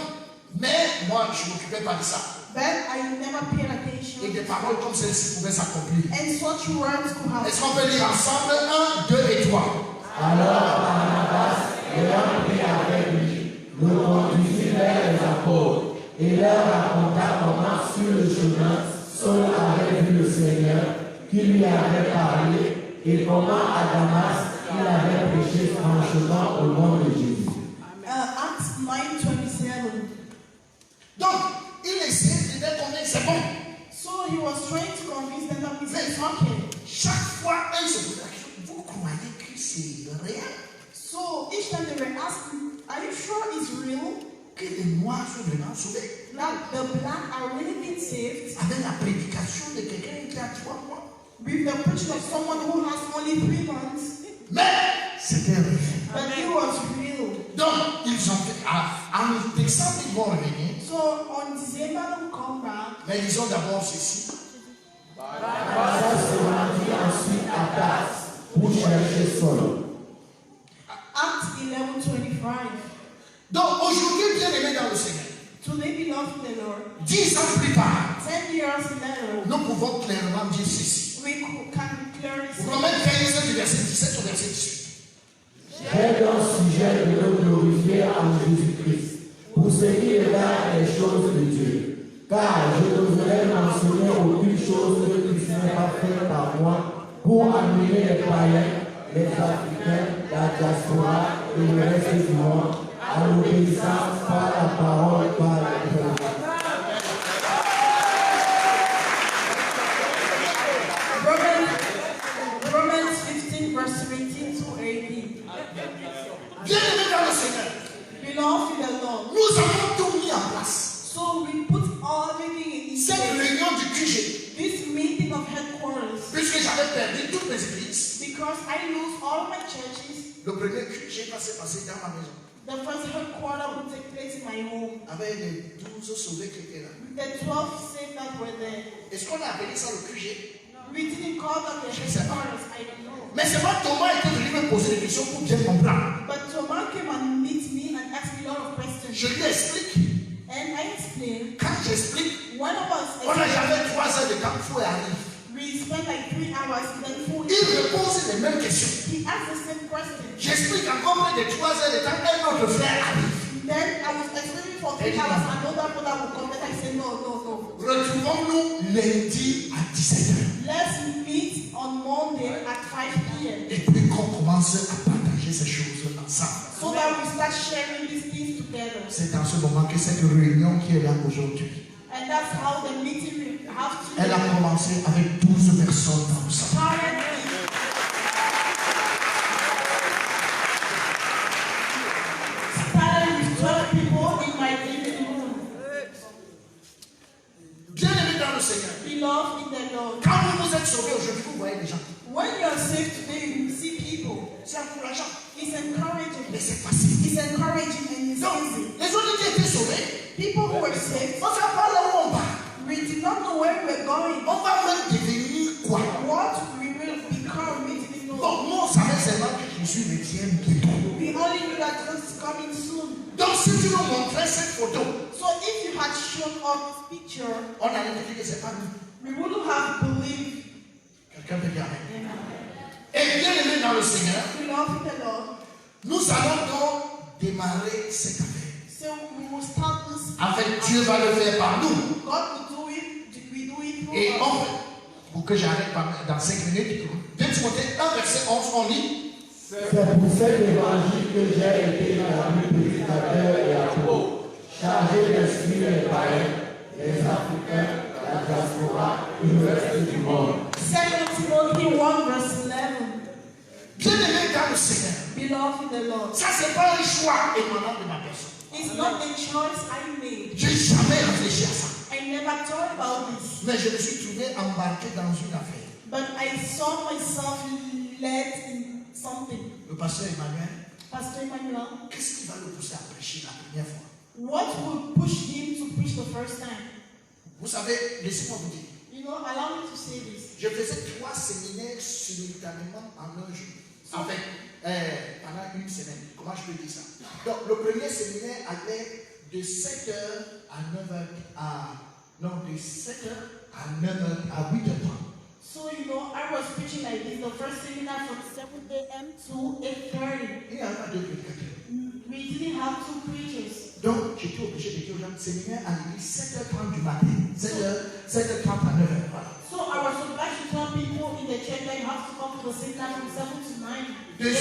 mais moi, je ne m'occupais pas de ça. But I never paid Et attention. des paroles comme celle-ci pouvaient s'accomplir. And such words could have. Est-ce qu'on peut lire ensemble 1, 2 et 3? Alors Barnabas, ayant pris avec lui, le conduisit vers les apôtres et leur raconta comment sur le chemin, Saul avait vu le Seigneur qui lui avait parlé et comment à Damas il avait prêché franchement au nom de Jésus. Acts 9:27. Donc, il essaie de dire combien c'est bon. So he was trying to convince them that it's okay. Chaque fois, un se pose la question, vous croyez que c'est réel? So each time they were asking, are you sure it's real? Que les Noirs sont vraiment sauvés? That the black are really being saved? Avec la prédication de quelqu'un qui a 3 mois. With the preaching of someone who has only 3 months? Mais c'était réel. But it was real. Donc, ils ont fait, en décembre, ils vont revenir. So on December they'll come back. Mais ils ont d'abord ceci. Barnabas se rendit ensuite à Tarse pour chercher Saul. Acts 11:25. Donc, aujourd'hui, bien aimé dans le Seigneur, Today beloved in the Lord. 10 ans plus tard, 10 years later, nous pouvons clairement dire ceci. can clearly Vous say Romains 15 du verset 17 au verset 18. J'ai donc sujet de le glorifier en Jésus-Christ, pour ce qui regarde les choses de Dieu. Car je ne voudrais mentionner aucune chose qui ne soit pas faite par moi pour amener les païens, les Africains, la diaspora et le reste du monde à l'obéissance par la parole, par la prédication. Romans 15 verse 17 to 18. Bien aimé dans le Seigneur, Beloved in the Lord. nous avons tout mis en place. So we put everything in Cette place. réunion du QG, This meeting of headquarters. puisque j'avais perdu toutes mes églises, Because I lose all my churches, le premier QG s'est passé dans ma maison. the first headquarter will take place in my home. Avec les 12 sauvés qui étaient là. The 12 saved that were there. Est-ce qu'on a appelé ça le QG? We didn't call them the headquarters, I don't know. Mais c'est moi, Thomas, était venu me poser des questions pour bien comprendre. But Thomas came and meet me and asked me a lot of questions. Je lui explique. And I explained, Quand j'explique, one of us, on a jamais 3 heures de temps, fou arrive. we spent like 3 hours and then food. Il me pose les mêmes questions. He asked the same question. J'explique encore moins de 3 heures de temps, un autre frère arrive. Then I was explaining for 3 hours, another brother would come, then I said, no. Retrouvons-nous lundi à 17h. Let's meet on Monday at 5 p.m. Et puis qu'on commence à partager ces choses ensemble. so that we start sharing these things together. C'est dans ce moment que cette réunion qui est là aujourd'hui, And that's how the meeting will have to elle a commencé avec 12 personnes dans le salon. started with 12 people in my living room. Bien aimé dans le Seigneur. Beloved in the Lord. Quand vous vous êtes sauvés aujourd'hui, vous voyez les gens. When you are saved today, you see people. C'est encourageant, It's encouraging. mais c'est facile. It's encouraging and it's Donc, easy. les autres qui étaient sauvés, People who were saved, on ne sait pas là où on va. we did not know where we were going. On va même devenir quoi? What we will become, we didn't know. Donc, moi, on savait seulement que je suis le dixième bientôt. We only knew that Jesus is coming soon. Donc, si tu nous montrais cette photo, So if you had shown up this picture, on allait dire que c'est pas nous. we wouldn't have believed. Quelqu'un peut dire Amen. Amen. Et bien aimé dans le Seigneur, Beloved the Lord. nous allons donc démarrer cette affaire. So we will start this. En fait, Dieu va le faire par nous. God will do it. We do it through Et us. on, pour que j'arrête dans 5 minutes, 2 Timothée 1, verset 11, on lit. C'est pour cet évangile que j'ai été rendu prédicateur et apôtre, chargé d'instruire les païens, les Africains, la diaspora et le reste du monde. 2 Timothy 1 verse 11. Bien aimé dans le Seigneur. Beloved the Lord. Ça, c'est pas un choix émanant de ma personne. It's not a choice I made. Je n'ai jamais réfléchi à ça. I never thought about this. Mais je me suis trouvé embarqué dans une affaire. But I saw myself led in something. Le pasteur Emmanuel, Pastor Emmanuel, qu'est-ce qui va le pousser à prêcher la première fois? what would push him to preach the first time? Vous savez, laissez-moi vous dire. You know, allow me to say this. Je faisais 3 séminaires simultanément en un jour. En fait, pendant une semaine. Comment je peux dire ça? Donc, le premier séminaire allait de 7h à 9h de 7h à 9h à 8h30. So, you know, I was preaching like this, the first seminar from 7 a.m. to 8:30. Il n'y a pas deux prédicateurs. We didn't have two preachers. Donc, j'étais obligé de dire aux gens, séminaire à l'église 7h30 du matin. 7h30 à 9h. Voilà. So I was obliged to tell people in the church that you have to come to the seminar from 7 to 9.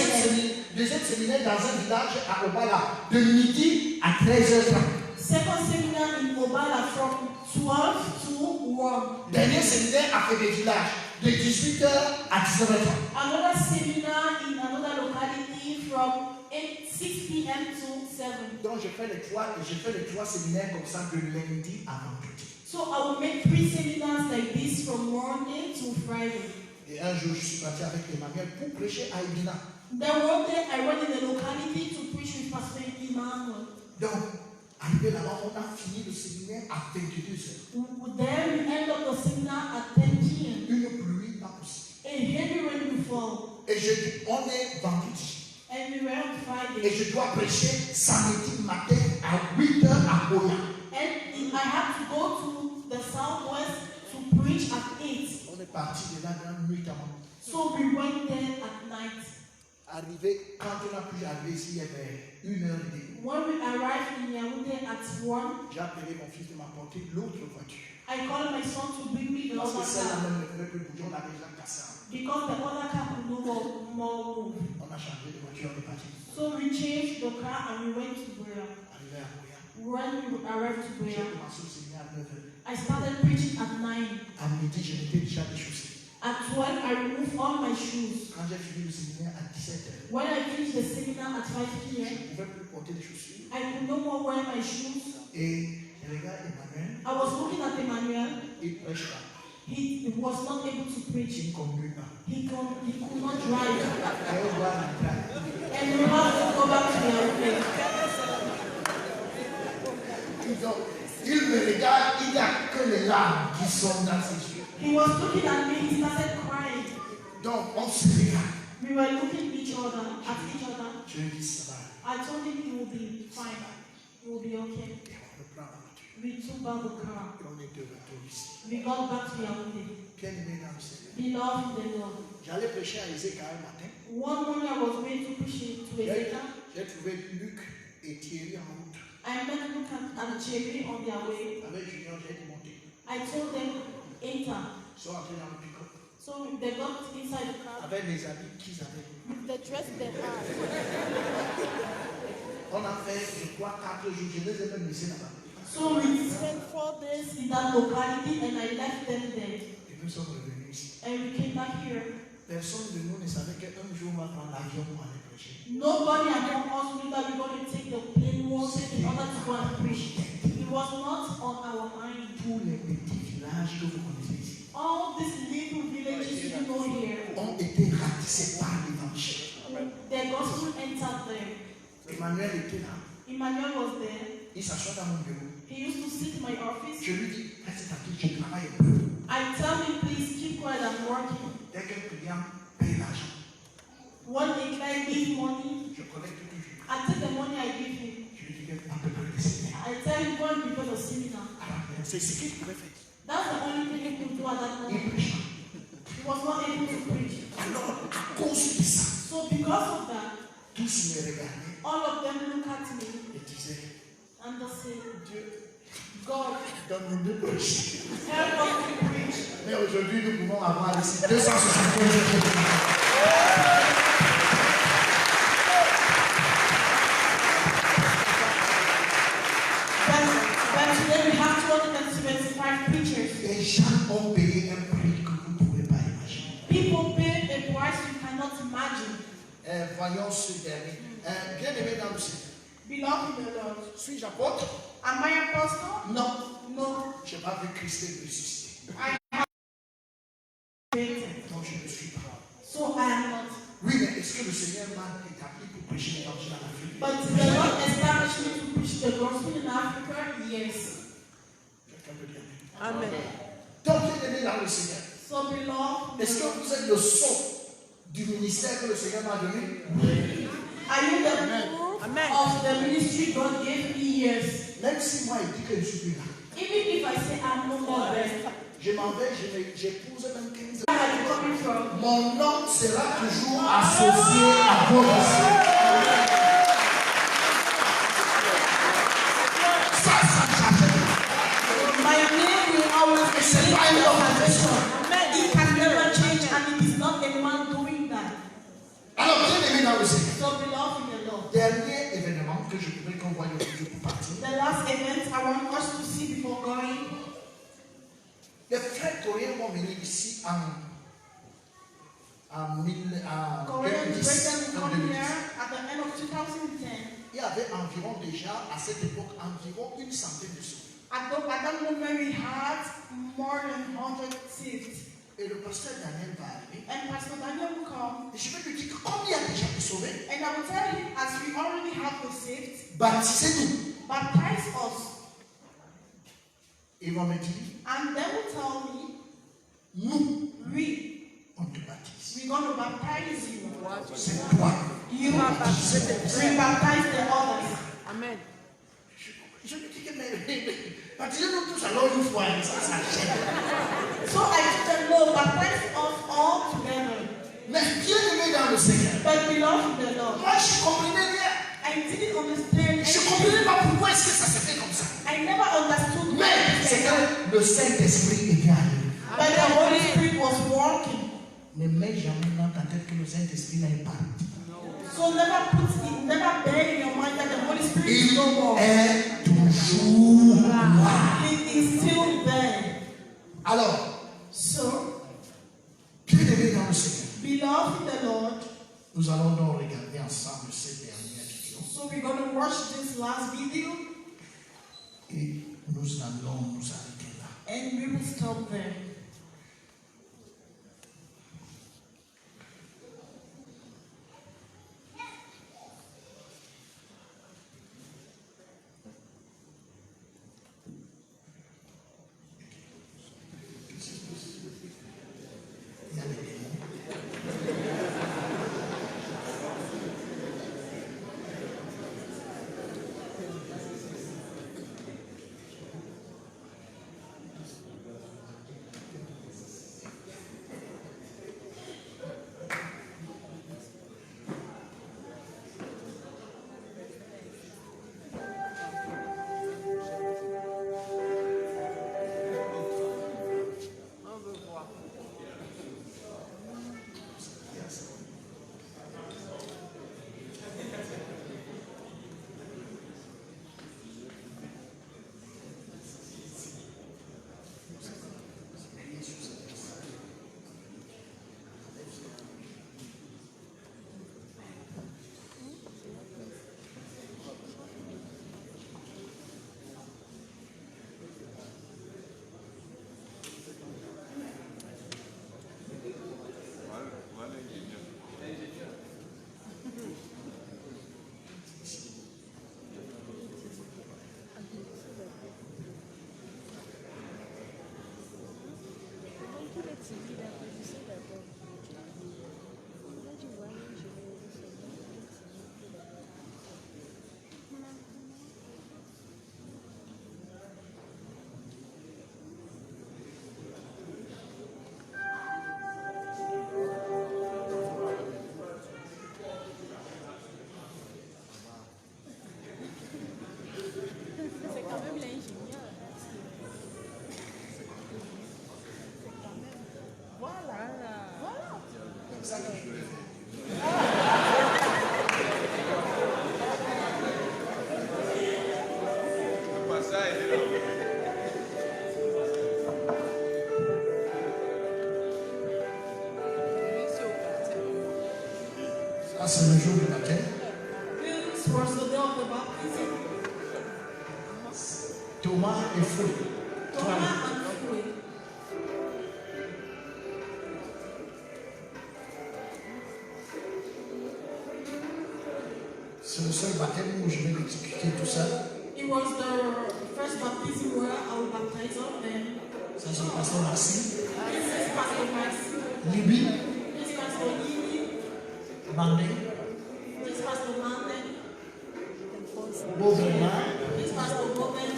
Deuxième séminaire dans un village à Obala, de midi à 13h30. Second seminar in Obala from 12 to 1. Dernier séminaire à fait des villages, de 18h à 19h30. Another seminar in another locality from 6 p.m. to 7. Donc, j'ai fait les trois séminaires comme ça de lundi à vendredi. So I will make 3 seminars like this from Monday to Friday. Et un jour, je suis parti avec Emmanuel pour prêcher à Ibina. Then one day I went in the locality to preach with Pastor Emmanuel. Donc, arrivé là-bas, on a fini le séminaire à 22h. Then we end up the seminar at 10 p.m. Une pluie pas possible. A heavy rain will fall. Et je dis, on est vendredi. And we were on Et Friday. je dois prêcher samedi matin à 8h à Oya. And I had to go to the southwest to preach at 8. On est parti de là dans nuit avant. So we went there at night. Arrivé, quand on a pu arriver ici, il y avait 1h30. When we arrived in Yaoundé at 1, J'ai appelé mon fils de m'apporter l'autre voiture. I called my son to bring me the Parce que other celle-là car même ne pouvait plus bouger, on l'avait déjà cassé. because the other car could no more move. On a changé de voiture, on est parti. So we changed the car and we went to Buea. Arrivé à Oya. When we arrived to J'ai Buea, commencé au séminaire à 9h. I started preaching at 9. À midi, je m'étais déjà déchaussé. At 12, I removed all my shoes. Quand j'ai fini le séminaire à 17h, When I finished the seminar at 5 je p.m., ne pouvais plus porter des chaussures. I could no more wear my shoes. Et je regarde Emmanuel, I was looking at Emmanuel. il prêche pas. He was not able to preach. Il ne conduit pas. He could not drive. Et on voit l'entrée. And we have to go back to the airplane. Donc, il me regarde, il n'y a que les larmes qui sont dans ses yeux. He was looking at me. He started crying. Donc, on se regarde. We were looking at each other. Je lui dis, ça va. I told him he will be fine. He will be okay. Et on reprend la voiture. We took back the car. Et on est de retour ici. We got back to Yaoundé. Bien aimé dans le Seigneur. Beloved the Lord. J'allais prêcher à Ézéchiel un matin. One morning I was going to preach to Ezekiel. J'ai trouvé Luc et Thierry en route. I met Luke and Cherry on their way. Avec Junior, j'ai démonté. I told them, enter. Ils sont entrés dans le pick-up. So they got inside the car Avec les habits qu'ils avaient. with the dress they had. On a fait, je crois, 4 jours. Je les ai même laissés là-bas. So we spent 4 days in that locality and I left them there. Et nous sommes revenus ici. And we came back here. Personne de nous ne savait qu'un jour on va prendre l'avion pour aller prêcher. Nobody among us knew that we were going to take the plane one day in order to go and preach. It was not on our mind. Tous les petits villages que vous connaissez ici All these little villages you know here, ont été ratissés par l'évangile. the gospel entered there. Emmanuel était là. Emmanuel was there. Il s'assoit dans mon bureau. He used to sit in my office. Je lui dis, reste tranquille, je travaille un peu. I tell him, please keep quiet, I'm working. Dès qu'un client paye l'argent, When a client gives money, je collecte toujours. I take the money I give him. Je lui dis que à peu près des séminaires. I tell him, go and prepare the seminar. À la C'est ce qu'il pouvait faire. That's the only thing he could do at that Il moment. prêcha. He was not able to preach. Alors, à cause de ça, So because of that, tous me regardaient all of them look at me et disaient, and they say, Dieu, God, donne-nous de prêcher. help us to preach. Mais aujourd'hui, nous pouvons avoir ici 275 chrétiens. But today we have 275 preachers. Les gens ont payé un prix que vous ne pouvez pas imaginer. People pay a price you cannot imagine. Voyons ce dernier. Bien-aimé dans le Seigneur. Beloved in the Lord. Suis-je apôtre? Am I apostle? Non. No. Je n'ai pas vu Christ ressuscité. I have created. Donc je ne suis pas. So I am not. Oui, mais est-ce que le Seigneur m'a établi pour prêcher l'évangile en Afrique? But the Lord established me to preach the gospel in Africa? Yes. Quelqu'un peut dire oui. Amen. Donc, bien-aimé dans le Seigneur. So beloved, Est-ce que vous êtes le son du ministère que le Seigneur m'a donné? are you the Amen. of the ministry God gave me? Yes. Même si moi, il dit que je suis plus là. Even if I say I'm no more there, Je m'en vais, j'épouse même 15 ans. where are you coming from? Mon nom sera toujours associé à vos dossiers. Ça ne change pas. My name will always be C'est linked pas to un the homme. salvation. It can never change, and it is not a man doing that. Alors, bien aimé dans le Seigneur. So beloved in the Lord. Dernier événement que je voudrais qu'on voie aujourd'hui pour partir. The last event I want us to see before going. Les frères coréens vont venir ici en Korean 2010. Britain En come 2010. here at the end of 2010. Il y avait environ déjà, à cette époque, environ une centaine de sauvés. At that moment we had more than 100 saved. Et le pasteur Daniel va arriver. And Pastor Daniel will come. Et je vais lui dire que comme il y a déjà des sauvés, And I will tell him, as we already have the saved, baptisez-nous. baptize us. Ils vont me dire, And they will tell me, nous, we, on te baptise. we're going to baptize you. C'est toi. You baptize the others. Amen. Je lui dis que baptisez-nous tous alors une fois, ça gêne. So I said, no, baptize us all together. Mais bien aimé dans le Seigneur. But beloved in the Lord, Moi, je ne comprenais rien. I didn't understand. Je ne comprenais pas pourquoi est-ce que ça se fait comme ça. I never understood Mais c'est que le Saint-Esprit était à nous. but the Holy Spirit was working. Ne mets jamais dans ta tête que le Saint-Esprit n'est pas. So never bear in your mind that the Holy Spirit is Il no more. est toujours là. He is still there. Alors, So, bien aimé dans le Seigneur, beloved in the Lord, nous allons donc regarder ensemble cette dernière vidéo. so we're going to watch this last video Et nous allons nous arrêter là. and we will stop there. Il y a des démons. On veut voir. Ça, c'est le jour du baptême. This was the day of the baptism. Thomas et Fouet. Thomas and Fouet. C'est le seul baptême où je vais exécuter tout ça. It was the first baptism where I will baptize all them. Ça, c'est le pasteur Maxime. This is Pastor Maxi. Libye, This is Pastor Lily. Mandé, This is Pastor Manden. Beauvena, This is Pastor Boben.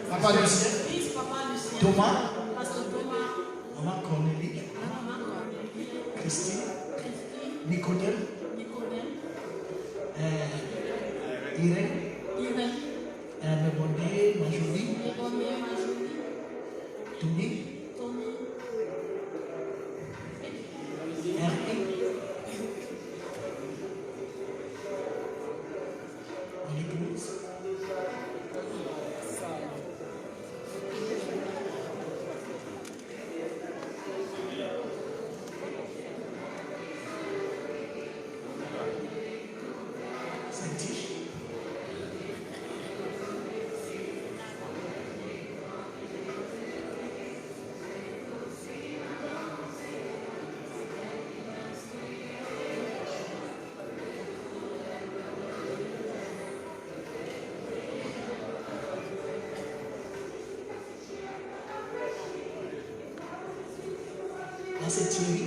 Papa Lucien, This is Papa Lucien. Thomas, Pastor Thomas. Maman Cornélie, Maman Cornelie. Christine, Christine. Nicodème, Nicodème. Irène, Irène. Mébondé, Majolie, Nicodème. Majolie. Tony, Tony. Hervé, en église. Saint-Tige. Là, c'est Thierry.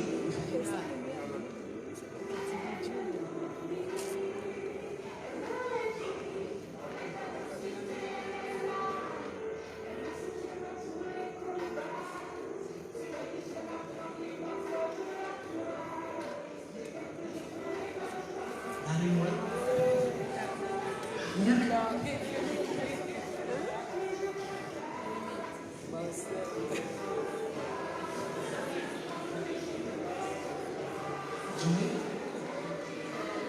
Marie-Noël. Jimmy.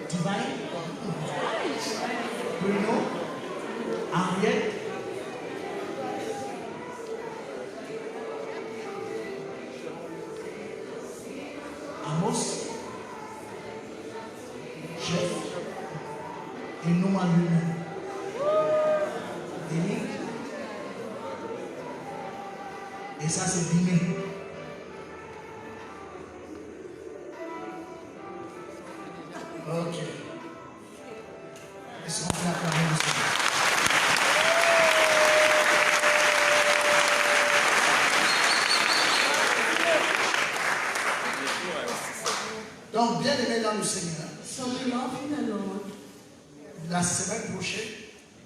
Divine. Bruno. Henriette. Amos. Chef. Et nous à lui-même. Eric. Et ça, c'est dîner. Ok. Est-ce qu'on peut acclamer le Seigneur? Donc, bien aimé dans le Seigneur, So we love in the Lord. la semaine prochaine,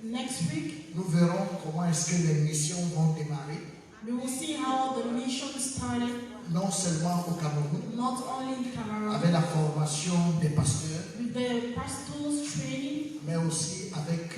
Next week, nous verrons comment est-ce que les missions vont démarrer, we will see how the mission started, non seulement au Cameroun, not only in Cameroon, avec la formation des pasteurs, with the pastors training, mais aussi avec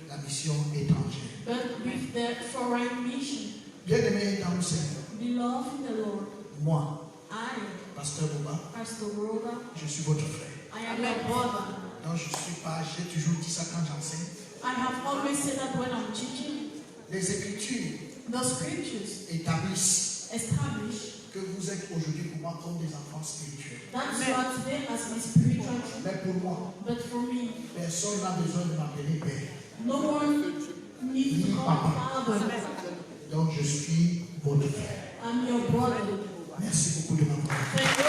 la mission étrangère. but with the foreign mission. Bien aimé dans le Seigneur, We love in the Lord. moi, I, Pasteur Boba, Pastor Roda, je suis votre frère. I am your brother. Donc je suis pas, j'ai toujours dit ça quand j'enseigne. I have always said that when I'm teaching, Les Écritures the scriptures établissent establish que vous êtes aujourd'hui pour moi comme des enfants spirituels. that you are today as my spiritual children. Mais pour moi, But for me, personne n'a besoin de m'appeler Père. no one needs to call Father. Donc je suis votre frère. I'm your brother. Merci beaucoup de m'avoir. Thank you.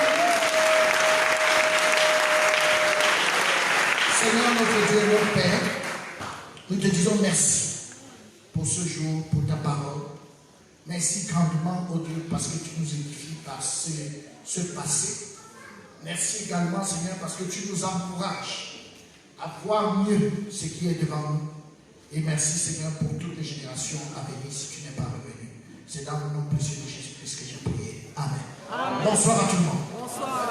Seigneur notre Dieu, notre Père, nous te disons merci pour ce jour, pour ta parole. Merci grandement, oh Dieu, parce que tu nous édifies par ce passé. Merci également, Seigneur, parce que tu nous encourages à voir mieux ce qui est devant nous. Et merci, Seigneur, pour toutes les générations à venir si tu n'es pas revenu. C'est dans le nom précieux de Jésus-Christ que j'ai prié. Amen. Bonsoir à tout le monde. Bonsoir.